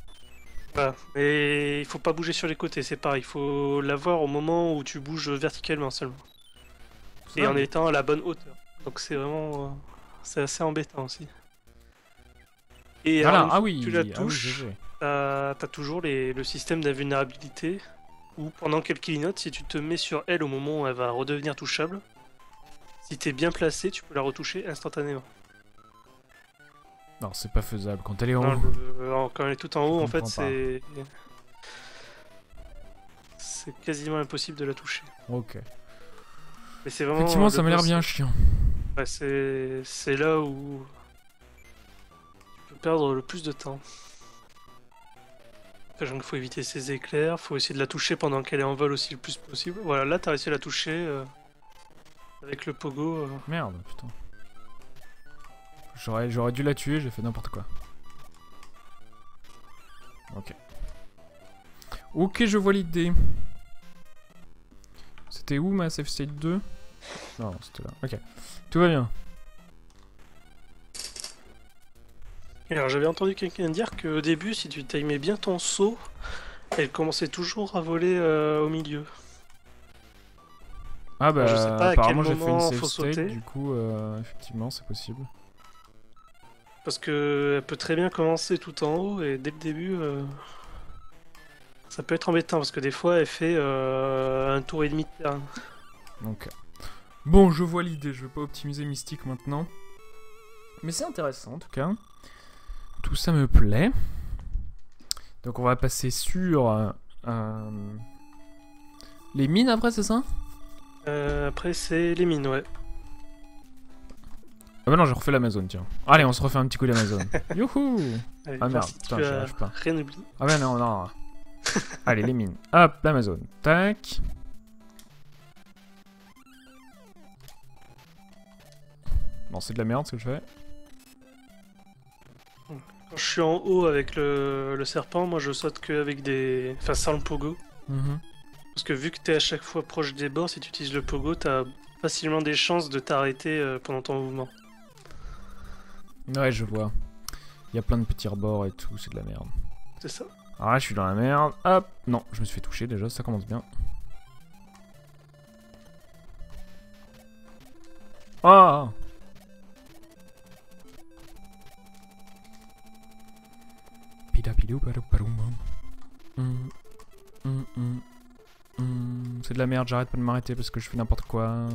Voilà. Et il faut pas bouger sur les côtés, c'est pareil. Il faut l'avoir au moment où tu bouges verticalement seulement. Et en étant à la bonne hauteur. Donc c'est vraiment... c'est assez embêtant aussi. Et Voilà, alors, une ah fois oui, que tu la ah oui, touches, GG. t'as toujours le système d'invulnérabilité. Où pendant qu'elle clignote, si tu te mets sur elle au moment où elle va redevenir touchable, si t'es bien placé, tu peux la retoucher instantanément. Non, c'est pas faisable. Quand elle est en Non, haut, quand elle est tout en haut, en fait, comprends pas. c'est quasiment impossible de la toucher. Ok. Mais c'est vraiment Effectivement, ça le m'a l'air boss. bien chiant. Ouais, c'est là où tu peux perdre le plus de temps. Sachant qu'il faut éviter ses éclairs, faut essayer de la toucher pendant qu'elle est en vol aussi le plus possible. Voilà, là t'as réussi à la toucher avec le pogo. Merde, putain. J'aurais dû la tuer, j'ai fait n'importe quoi. Ok. Ok, je vois l'idée. C'était où ma save state 2? Non, c'était là. Ok. Tout va bien. Et alors j'avais entendu quelqu'un dire qu'au début, si tu timais bien ton saut, elle commençait toujours à voler au milieu. Ah bah, Alors, je sais pas à quel apparemment j'ai fait une moment save faut state, sauter. du coup, effectivement, c'est possible. Parce que elle peut très bien commencer tout en haut et dès le début, ça peut être embêtant parce que des fois elle fait un tour et demi de terrain. Donc, bon, je vois l'idée, je vais pas optimiser Mystique maintenant. Mais c'est intéressant en tout cas. Tout ça me plaît. Donc on va passer sur les mines après, c'est ça? Après c'est les mines, ouais. Ah bah non, j'ai refait l'Amazon, tiens. Allez, on se refait un petit coup d'Amazon. Youhou! Allez, Ah voir merde, si putain, tu j'y as arrive pas. rien oublié. Ah bah non, non. Allez, les mines. Hop, l'Amazon. Tac. Bon, c'est de la merde ce que je fais. Quand je suis en haut avec le serpent, moi je saute qu'avec des... Enfin sans le pogo. Mhm. Parce que vu que t'es à chaque fois proche des bords, si tu utilises le pogo, t'as facilement des chances de t'arrêter pendant ton mouvement. Ouais, je vois. Il y a plein de petits rebords et tout, c'est de la merde. C'est ça. Alors là, je suis dans la merde. Hop. Non, je me suis fait toucher déjà, ça commence bien. Ah! C'est de la merde, j'arrête pas de m'arrêter parce que je fais n'importe quoi.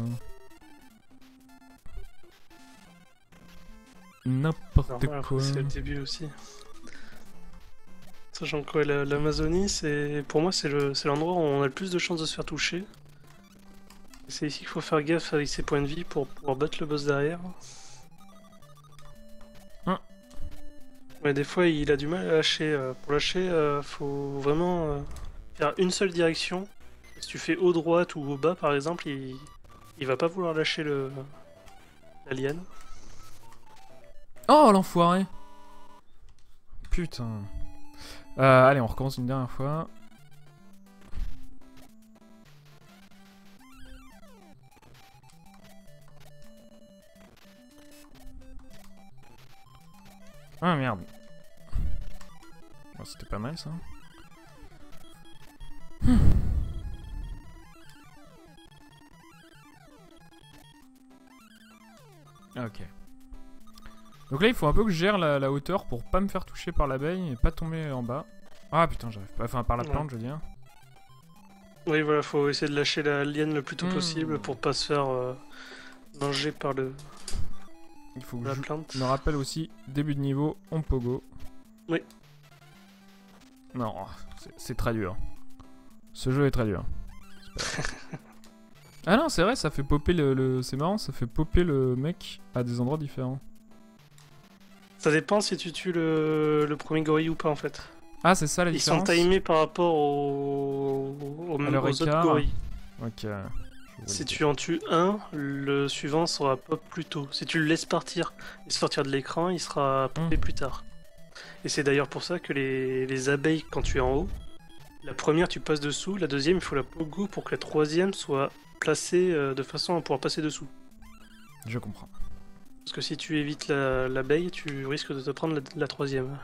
N'importe Normal, quoi. c'est le début aussi. Sachant que ouais, l'Amazonie, pour moi, c'est l'endroit où on a le plus de chances de se faire toucher. C'est ici qu'il faut faire gaffe avec ses points de vie pour pouvoir battre le boss derrière. Ouais, des fois, il a du mal à lâcher. Pour lâcher, faut vraiment faire une seule direction. Si tu fais haut droite ou haut bas, par exemple, il va pas vouloir lâcher la liane. Oh l'enfoiré! Putain. Allez, on recommence une dernière fois. Ah merde. Oh, c'était pas mal ça. Ok. Donc là, il faut un peu que je gère la hauteur pour pas me faire toucher par l'abeille et pas tomber en bas. Ah putain, j'arrive pas. Enfin, par la plante, je veux dire. Oui, voilà, faut essayer de lâcher la liane le plus tôt possible pour pas se faire manger par Il faut que la je plante. me rappelle aussi, début de niveau, on pogo. Oui. Non, c'est très dur. Ce jeu est très dur. Ah non, c'est vrai, ça fait popper c'est marrant, ça fait popper le mec à des endroits différents. Ça dépend si tu tues le premier gorille ou pas en fait. Ah, c'est ça la Ils sont différence. timés par rapport À leur aux autres écart. gorilles. Ok. Si tu en tues un, le suivant sera pop plus tôt. Si tu le laisses partir et sortir de l'écran, il sera popé plus tard. Et c'est d'ailleurs pour ça que les abeilles, quand tu es en haut, la première tu passes dessous, la deuxième il faut la pogo pour que la troisième soit placée de façon à pouvoir passer dessous. Je comprends. Parce que si tu évites l'abeille, tu risques de te prendre la troisième.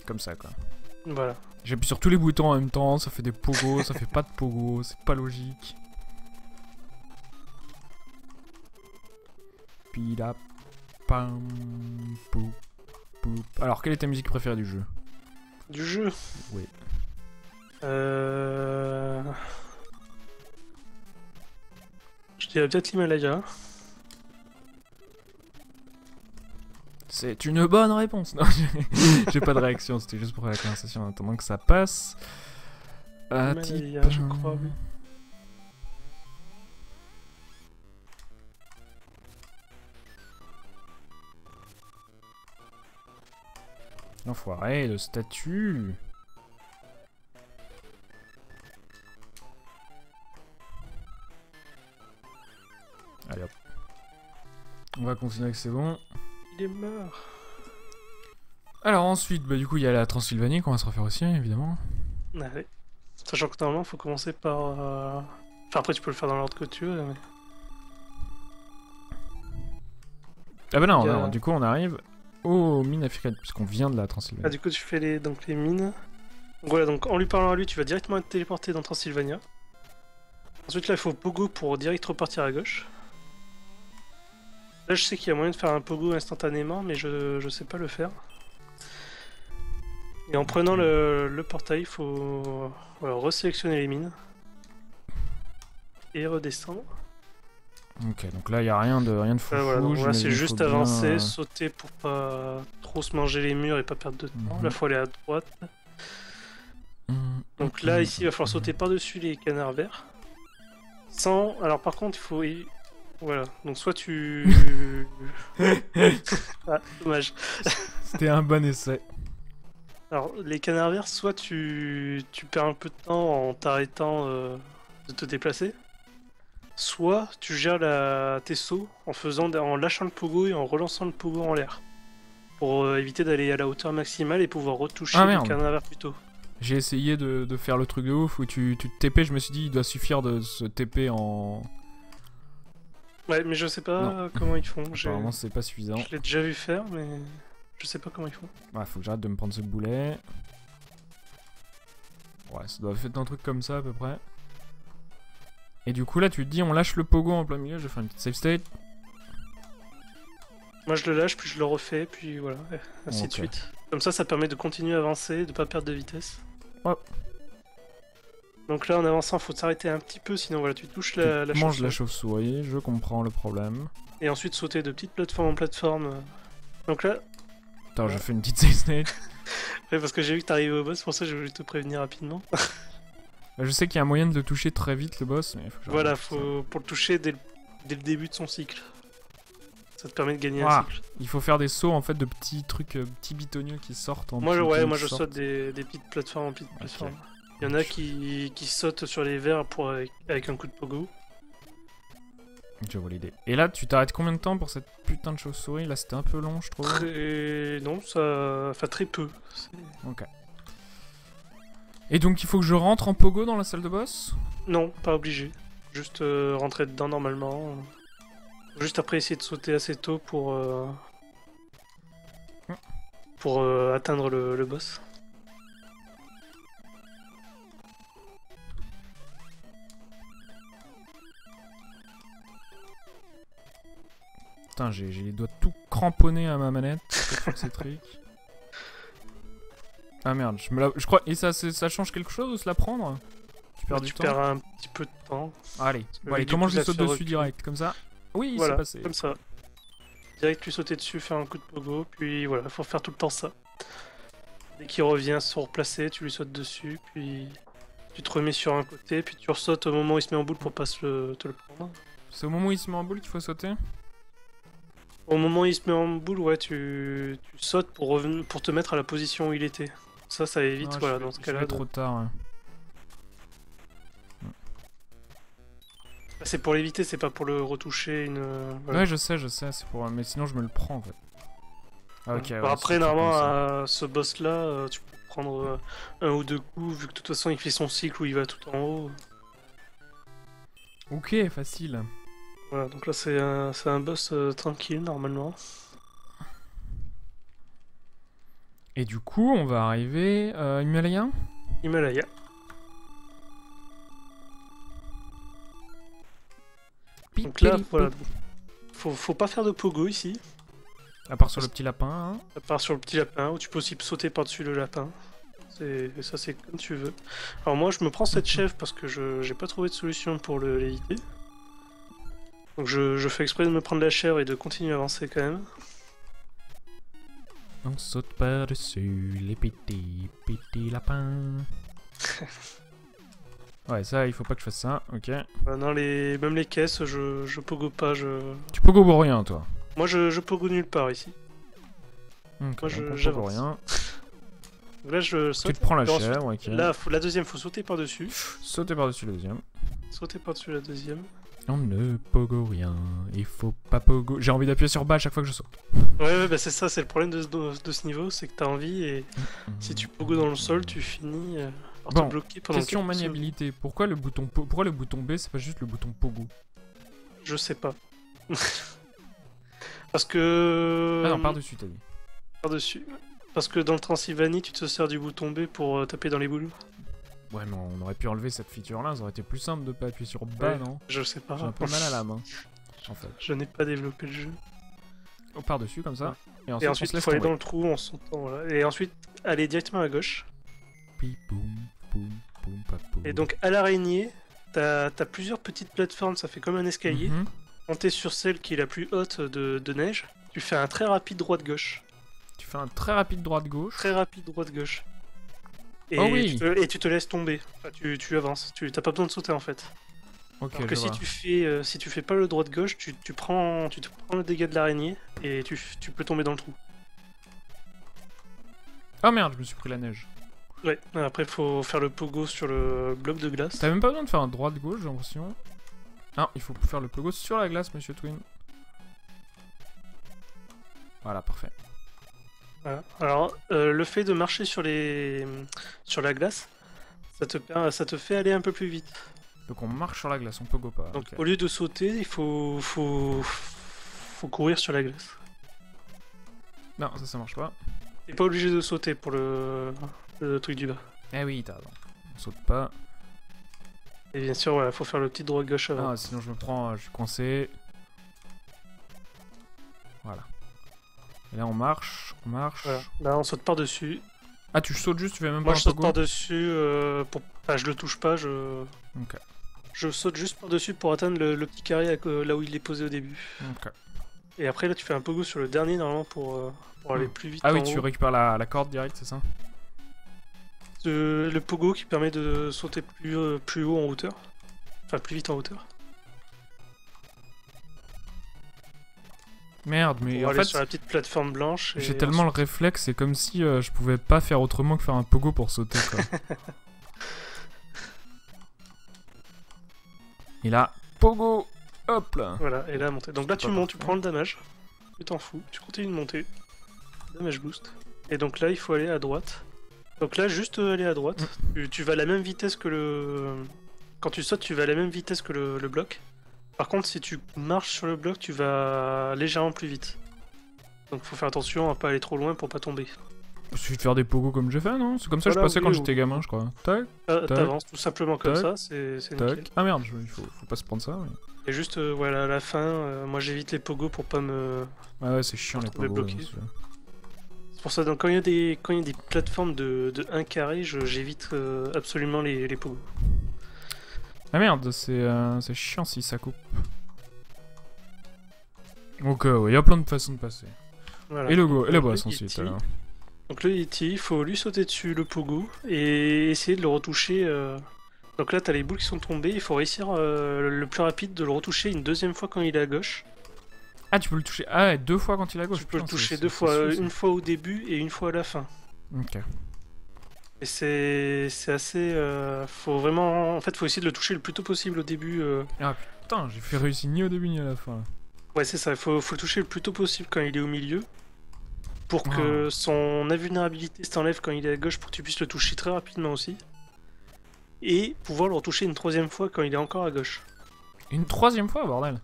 Comme ça, quoi. Voilà. J'appuie sur tous les boutons en même temps, ça fait des pogos, ça fait pas de pogos, c'est pas logique. Pila, pam, pou, pou. Alors, quelle est ta musique préférée du jeu? Du jeu? Oui. Je dirais peut-être l'Himalaya. C'est une bonne réponse. Non, j'ai pas de réaction, c'était juste pour la conversation en attendant que ça passe. L'Himalaya, je crois, oui. L'enfoiré de statue. Allez hop. On va continuer avec c'est bon. Il est mort. Alors ensuite, bah du coup il y a la Transylvanie qu'on va se refaire aussi, évidemment. Ah oui. Sachant que normalement, faut commencer par... Enfin, après, tu peux le faire dans l'ordre que tu veux, mais... Ah bah non, Il y a- non, du coup on arrive aux mines africaines, puisqu'on vient de la Transylvanie. Ah, du coup, tu fais donc les mines. Donc voilà, donc en lui parlant à lui, tu vas directement être téléporté dans Transylvania. Ensuite, là, il faut Pogo pour direct repartir à gauche. Là, je sais qu'il y a moyen de faire un Pogo instantanément, mais je sais pas le faire. Et en prenant le portail, il faut voilà, resélectionner les mines. Et redescendre. Ok, donc là il y a rien de fou. Voilà, donc là, c'est j'imagine, juste faut bien, avancer, sauter pour pas trop se manger les murs et pas perdre de temps. Là, faut aller à droite. Donc là, ici, il va falloir sauter par-dessus les canards verts. Sans... Alors par contre, il faut... Voilà, donc soit tu... Ah, dommage. C'était un bon essai. Alors, les canards verts, soit tu perds un peu de temps en t'arrêtant de te déplacer, soit tu gères tes sauts en lâchant le pogo et en relançant le pogo en l'air. Pour éviter d'aller à la hauteur maximale et pouvoir retoucher Ah, le merde. canard vert plus tôt. J'ai essayé de faire le truc de ouf où tu te TP, je me suis dit il doit suffire de se TP en... Ouais, mais je sais pas comment ils font. Apparemment c'est pas suffisant. Je l'ai déjà vu faire, mais je sais pas comment ils font. Ouais, faut que j'arrête de me prendre ce boulet. Ouais, ça doit faire un truc comme ça à peu près. Et du coup là tu te dis on lâche le pogo en plein milieu, je vais faire une petite save state. Moi je le lâche, puis je le refais, puis voilà, ainsi de suite. Comme ça permet de continuer à avancer, de pas perdre de vitesse. Ouais. Donc là en avançant, faut s'arrêter un petit peu, sinon voilà, tu touches la Mange chauve-souris. la chauve-souris, je comprends le problème. Et ensuite sauter de petite plateforme en plateforme. Donc là, Attends, je fais une petite save state. ouais, parce que j'ai vu que t'arrivais au boss, pour ça j'ai voulu te prévenir rapidement. Je sais qu'il y a moyen de le toucher très vite le boss, mais faut que Voilà, j'arrête ça. faut pour le toucher dès le début de son cycle. Ça te permet de gagner Ah. un cycle. Il faut faire des sauts en fait de petits trucs, petits bitonieux qui sortent en Moi, petits ouais, trucs moi qui je sortent. saute des petites plateformes en petites plateformes. Il y en a qui sautent sur les verres avec un coup de pogo. Je vois l'idée. Et là, tu t'arrêtes combien de temps pour cette putain de chauve-souris? Là, c'était un peu long, je trouve. Et non, ça. Enfin, très peu. Ok. Et donc, il faut que je rentre en pogo dans la salle de boss? Non, pas obligé. Juste rentrer dedans normalement. Juste après essayer de sauter assez tôt pour atteindre le boss. Putain, j'ai les doigts tout cramponnés à ma manette. Pour faire ces trucs. Ah merde, je crois. Et ça change quelque chose de se la prendre? Tu perds du Tu temps? perds un petit peu de temps. Allez, bon, allez, du comment coup, je ça saute te fait dessus reculer. direct? Comme ça? Oui, Voilà, c'est passé. comme ça. Direct lui sauter dessus, faire un coup de pogo, puis voilà, faut faire tout le temps ça. Dès qu'il revient se replacer, tu lui sautes dessus, puis tu te remets sur un côté, puis tu ressautes au moment où il se met en boule pour pas te le prendre. C'est au moment où il se met en boule qu'il faut sauter? Au moment où il se met en boule, ouais, tu sautes pour te mettre à la position où il était. Ça évite, Ah, voilà, je dans vais- ce je cas-là. vais trop tard. Ouais. C'est pour l'éviter, c'est pas pour le retoucher voilà. Ouais, je sais, c'est pour... Mais sinon, je me le prends, en fait. Ah, ok, Voilà. ouais, Bah, après, c'est normalement, comme ça. à ce boss-là, tu peux prendre un ou deux coups, vu que de toute façon il fait son cycle où il va tout en haut. Ok, facile. Voilà, donc là c'est un boss tranquille normalement. Et du coup, on va arriver Himalaya. Himalaya. Donc là, voilà. Faut pas faire de pogo ici. À part sur le petit lapin. Hein. À part sur le petit lapin, où tu peux aussi sauter par-dessus le lapin. Ça c'est comme tu veux. Alors moi je me prends cette chèvre parce que j'ai pas trouvé de solution pour l'éviter. Donc je fais exprès de me prendre la chèvre et de continuer à avancer quand même. On saute par-dessus les petits lapins. Ouais, ça, il faut pas que je fasse ça, ok. Non, même les caisses, je pogo pas. Tu pogo pour rien, toi. Moi, je pogo nulle part ici. Okay, moi, j'avance. Rien. Là, je saute. Tu te prends la chèvre, ok. Là, la deuxième, faut sauter par-dessus. Sauter par-dessus la deuxième. Sauter par-dessus la deuxième. On ne pogo rien, il faut pas pogo... J'ai envie d'appuyer sur bas à chaque fois que je saute. Ouais, bah c'est ça, c'est le problème de ce niveau, c'est que t'as envie et si tu pogo dans le sol, tu finis par te bloquer pendant question maniabilité, pourquoi le bouton B, c'est pas juste le bouton pogo? Je sais pas. Parce que... Ah non, par-dessus t'as dit. Par-dessus. Parce que dans le Transylvanie, tu te sers du bouton B pour taper dans les boules. Ouais, mais on aurait pu enlever cette feature-là, ça aurait été plus simple de pas appuyer sur bas, ouais, non? Je sais pas. J'ai un peu mal à la main, en fait. Je n'ai pas développé le jeu. Oh, par-dessus, comme ça. Ouais. Et ensuite il faut aller dans le trou en sautant, voilà. Et ensuite, aller directement à gauche. Pi, boum, boum, boum, papou. Et donc, à l'araignée, t'as plusieurs petites plateformes, ça fait comme un escalier. Quand t'es sur celle qui est la plus haute de neige, tu fais un très rapide droite-gauche. Tu fais un très rapide droite-gauche. Très rapide droite-gauche. Et, oh oui. tu te laisses tomber. Enfin, tu avances. T'as pas besoin de sauter en fait. Ok. Alors que si tu fais pas le droite-gauche, tu te prends le dégât de l'araignée et tu peux tomber dans le trou. Oh merde, je me suis pris la neige. Ouais, après faut faire le pogo sur le bloc de glace. T'as même pas besoin de faire un droite-gauche, j'ai l'impression. Non, il faut faire le pogo sur la glace, monsieur Twin. Voilà, parfait. Voilà. Alors, le fait de marcher sur la glace, ça te fait aller un peu plus vite. Donc on marche sur la glace, on pogo pas. Donc okay. Au lieu de sauter, il faut courir sur la glace. Non, ça marche pas. T'es pas obligé de sauter pour le truc du bas. Eh oui, t'as raison. On saute pas. Et bien sûr, voilà, faut faire le petit droit-gauche avant. Ah, sinon je me prends, je suis coincé. Voilà. Et là on marche. Voilà. Là on saute par-dessus. Ah, tu sautes juste, tu fais même Moi pas je saute par-dessus Enfin, je le touche pas, Ok. Je saute juste par-dessus pour atteindre le petit carré là où il est posé au début. Ok. Et après là tu fais un pogo sur le dernier normalement pour aller plus vite. Ah oui, tu récupères la corde direct, c'est ça? Le pogo qui permet de sauter plus haut en hauteur. Enfin plus vite en hauteur. Merde, mais en fait sur la petite plateforme blanche. J'ai tellement le réflexe, c'est comme si je pouvais pas faire autrement que faire un pogo pour sauter quoi. Et là, pogo, hop là. Voilà, et là monter. Donc là tu montes, tu prends le damage. Tu t'en fous, tu continues de monter. Damage boost. Et donc là il faut aller à droite. Donc là juste aller à droite. Tu vas à la même vitesse que le... Quand tu sautes, tu vas à la même vitesse que le bloc. Par contre, si tu marches sur le bloc, tu vas légèrement plus vite. Donc faut faire attention à pas aller trop loin pour pas tomber. Il suffit de faire des pogos comme j'ai fait, non? C'est comme ça que je passais quand j'étais gamin, je crois. Tac, t'avances tout simplement comme ça, c'est nickel. Ah merde, il faut pas se prendre ça. Mais... Et juste, voilà, à la fin, moi j'évite les pogos pour pas me... Ouais, c'est chiant les pogos. C'est pour ça, donc quand il y a des plateformes de 1 carré, j'évite absolument les pogos. Ah merde, c'est chiant si ça coupe. Donc ouais, il y a plein de façons de passer. Voilà. Et le boss ensuite alors. Donc le E.T., il faut lui sauter dessus le pogo et essayer de le retoucher. Donc là t'as les boules qui sont tombées, il faut réussir le plus rapide de le retoucher une deuxième fois quand il est à gauche. Ah tu peux le toucher, ah ouais, 2 fois quand il est à gauche. Tu peux le toucher 2 fois, une fois au début et une fois à la fin. Ok. Et c'est assez... faut vraiment... En fait faut essayer de le toucher le plus tôt possible au début. Ah putain, j'ai fait réussir ni au début ni à la fin. Ouais c'est ça, faut le toucher le plus tôt possible quand il est au milieu. pour que son invulnérabilité s'enlève quand il est à gauche pour que tu puisses le toucher très rapidement aussi. Et pouvoir le retoucher une troisième fois quand il est encore à gauche. Une troisième fois, bordel.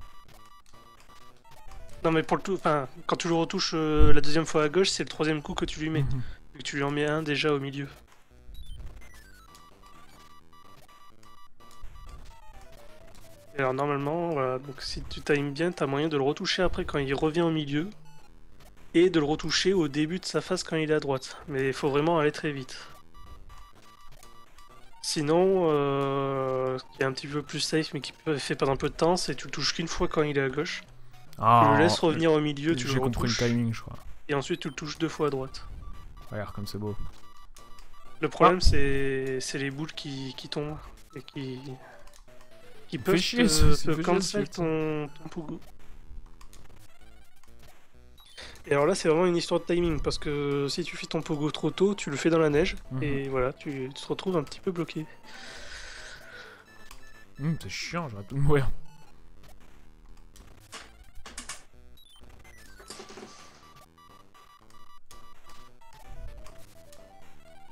Non mais pour le tout, enfin, quand tu le retouches la deuxième fois à gauche, c'est le troisième coup que tu lui mets. Vu que tu lui en mets un déjà au milieu. Et alors normalement, voilà, donc si tu times bien, t'as moyen de le retoucher après quand il revient au milieu. Et de le retoucher au début de sa phase quand il est à droite. Mais il faut vraiment aller très vite. Sinon, ce qui est un petit peu plus safe mais qui fait perdre un peu de temps, c'est que tu le touches qu'une fois quand il est à gauche. Tu le laisses revenir au milieu, tu le retouches. J'ai compris le timing, je crois. Et ensuite tu le touches 2 fois à droite. Regarde comme c'est beau. Le problème c'est les boules qui tombent et qui peuvent te cancel ton pogo. Et alors là c'est vraiment une histoire de timing parce que si tu fais ton pogo trop tôt, tu le fais dans la neige et voilà, tu te retrouves un petit peu bloqué. C'est chiant, j'aurais tout mourir.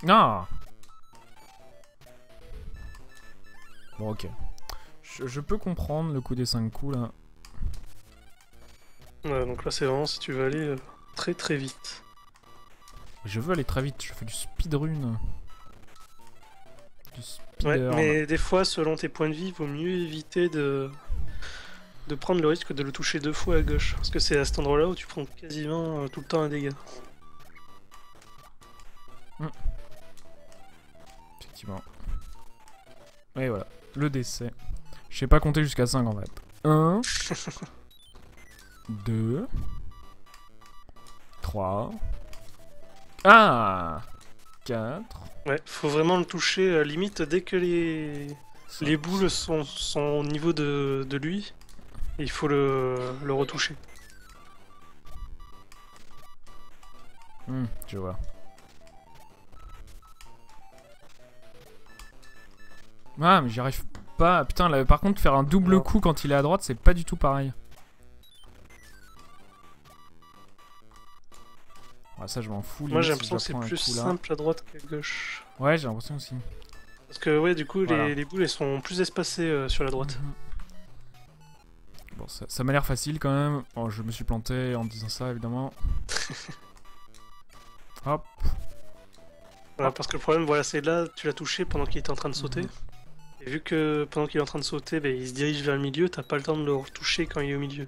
Ah. Bon ok. Je peux comprendre le coup des 5 coups là. Ouais, donc là c'est vraiment si tu veux aller très très vite. Je veux aller très vite, je fais du speedrun. Du speeder. Ouais, mais des fois selon tes points de vie, il vaut mieux éviter de prendre le risque de le toucher 2 fois à gauche. Parce que c'est à cet endroit là où tu prends quasiment tout le temps un dégât. Effectivement. Et voilà, le décès. Je sais pas compter jusqu'à 5 en fait. 1 2 3 Ah 4. Ouais, faut vraiment le toucher limite dès que les boules sont au niveau de lui. Il faut le retoucher. Je vois. Ah mais j'y arrive pas. Putain là, par contre faire un double coup quand il est à droite c'est pas du tout pareil. Ouais, ça je m'en fous. Moi j'ai l'impression que c'est plus simple à droite qu'à gauche. Ouais j'ai l'impression aussi. Parce que ouais du coup les boules elles sont plus espacées sur la droite. Bon ça m'a l'air facile quand même. Bon je me suis planté en disant ça évidemment. Hop. Voilà, parce que le problème voilà c'est là tu l'as touché pendant qu'il était en train de sauter. Et vu que pendant qu'il est en train de sauter, bah, il se dirige vers le milieu, t'as pas le temps de le retoucher quand il est au milieu.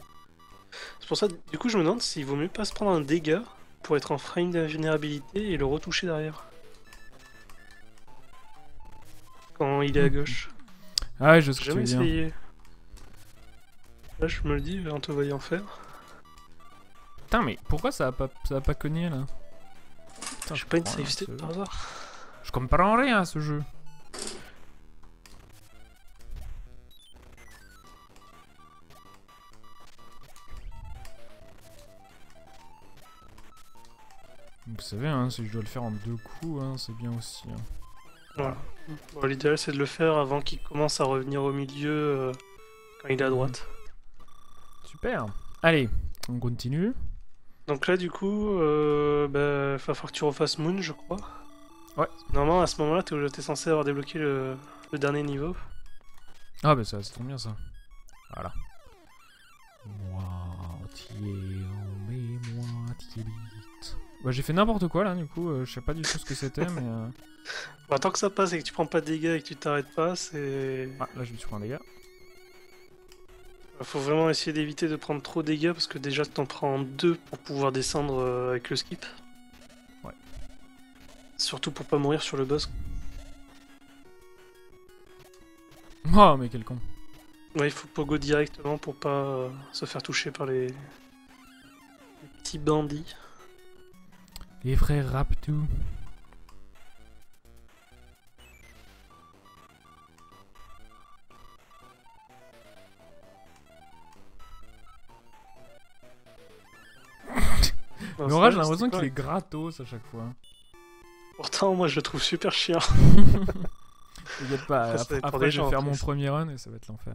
C'est pour ça, du coup je me demande s'il vaut mieux pas se prendre un dégât pour être en frame d'invulnérabilité et le retoucher derrière. Quand il est à gauche. Ah ouais, je sais ce que tu veux dire. Essayé. Là je me le dis en te voyant faire. Putain mais pourquoi ça a pas cogné là? J'ai pas une save state par hasard. Je comprends rien à ce jeu. Vous savez, hein, si je dois le faire en 2 coups, hein, c'est bien aussi. Hein. Voilà. Bon, l'idéal c'est de le faire avant qu'il commence à revenir au milieu quand il est à droite. Super. Allez, on continue. Donc là du coup, bah, va falloir que tu refasses Moon je crois. Ouais. Normalement à ce moment là t'es censé avoir débloqué le dernier niveau. Ah bah ça tombe bien ça. Voilà. Moitié en moitié vite. Bah j'ai fait n'importe quoi là du coup, je sais pas du tout ce que c'était mais... Bah, tant que ça passe et que tu prends pas de dégâts et que tu t'arrêtes pas, c'est... Ah là je me suis pris un dégât. Faut vraiment essayer d'éviter de prendre trop de dégâts parce que déjà t'en prends 2 pour pouvoir descendre avec le skip. Ouais. Surtout pour pas mourir sur le boss. Oh mais quel con. Ouais il faut pogo directement pour pas se faire toucher par les petits bandits. Les frères Raptou. Nora, j'ai l'impression qu'il est gratos à chaque fois. Pourtant, moi je le trouve super chiant. T'inquiète pas, après je vais faire mon premier run et ça va être l'enfer.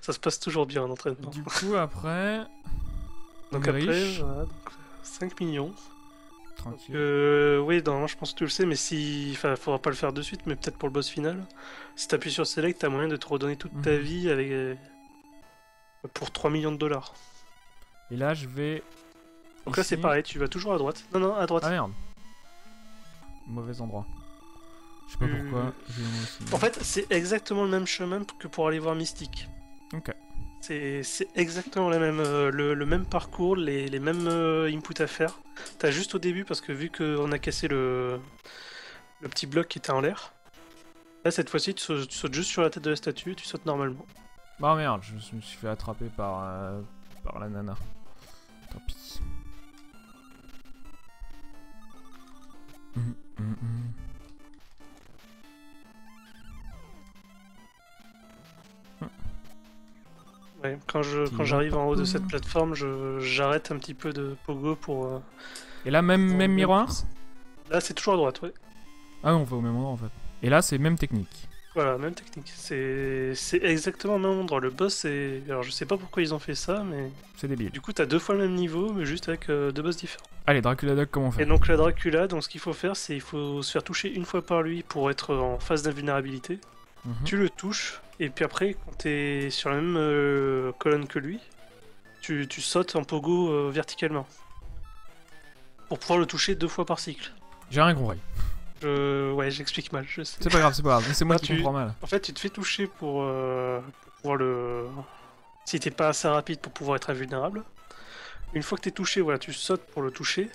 Ça se passe toujours bien en entraînement. Du coup, après. Donc après, voilà, donc 5 millions. Tranquille. Oui, normalement, je pense que tu le sais, mais si. Enfin, faudra pas le faire de suite, mais peut-être pour le boss final. Si t'appuies sur Select, t'as moyen de te redonner toute ta vie avec. Pour 3 millions de dollars. Et là, je vais. Donc là, c'est ici. pareil, tu vas toujours à droite. Non, non, à droite. Ah merde. Mauvais endroit. Je sais pas pourquoi. j'ai eu aussi. En fait, c'est exactement le même chemin que pour aller voir Mystique. Ok. C'est exactement la même, le même parcours, les mêmes inputs à faire. T'as juste au début, parce que vu qu'on a cassé le petit bloc qui était en l'air, là cette fois-ci tu sautes juste sur la tête de la statue et tu sautes normalement. Bah merde, je me suis fait attraper par la nana. Tant pis. Ouais, quand j'arrive en haut de cette plateforme, j'arrête un petit peu de pogo pour... Et là, même miroir? Là c'est toujours à droite, ouais. Ah non, on va au même endroit en fait. Et là, c'est même technique. Voilà, même technique. C'est exactement le même endroit. Le boss, c'est... Alors je sais pas pourquoi ils ont fait ça, mais... C'est débile. Du coup, t'as 2 fois le même niveau, mais juste avec 2 boss différents. Allez, Dracula Dog, comment on fait? Et donc la Dracula, donc ce qu'il faut faire, c'est il faut se faire toucher une fois par lui pour être en phase d'invulnérabilité. Tu le touches, et puis après, quand t'es sur la même colonne que lui, tu sautes en pogo verticalement. Pour pouvoir le toucher 2 fois par cycle. J'ai rien compris. Ouais, j'explique mal, je sais. C'est pas grave, c'est pas grave. C'est moi Là, qui comprends mal. En fait, tu te fais toucher pour pouvoir le... Si t'es pas assez rapide pour pouvoir être invulnérable. Une fois que t'es touché, voilà, tu sautes pour le toucher.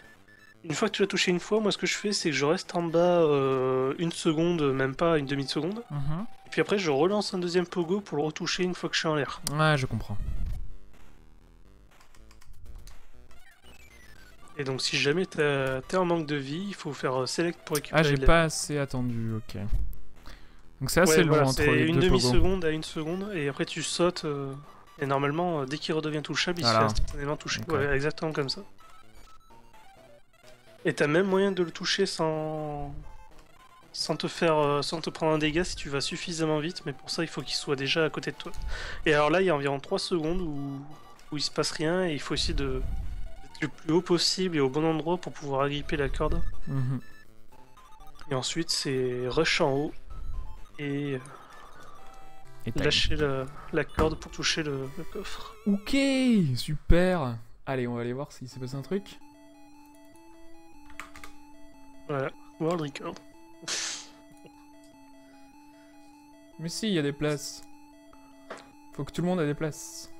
Une fois que tu l'as touché une fois, moi ce que je fais, c'est que je reste en bas une seconde, même pas une demi-seconde. Et puis après, je relance un deuxième pogo pour le retoucher une fois que je suis en l'air. Ouais, je comprends. Et donc si jamais t'es en manque de vie, il faut faire select pour récupérer. Ah, j'ai pas assez attendu, ok. Donc c'est assez long voilà, entre c'est les une deux pogos. demi-seconde à une seconde, et après tu sautes, et normalement, dès qu'il redevient touchable, il se fait instantanément toucher. Okay. Ouais, exactement comme ça. Et t'as même moyen de le toucher sans te prendre un dégât si tu vas suffisamment vite, mais pour ça il faut qu'il soit déjà à côté de toi. Et alors là il y a environ 3 secondes où il se passe rien et il faut essayer d'être le plus haut possible et au bon endroit pour pouvoir agripper la corde. Et ensuite c'est rush en haut et lâcher la corde pour toucher le coffre. Ok, super. Allez, on va aller voir s'il s'est passé un truc. Voilà, World Record. Mais si, il y a des places. Faut que tout le monde ait des places.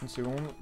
Une seconde.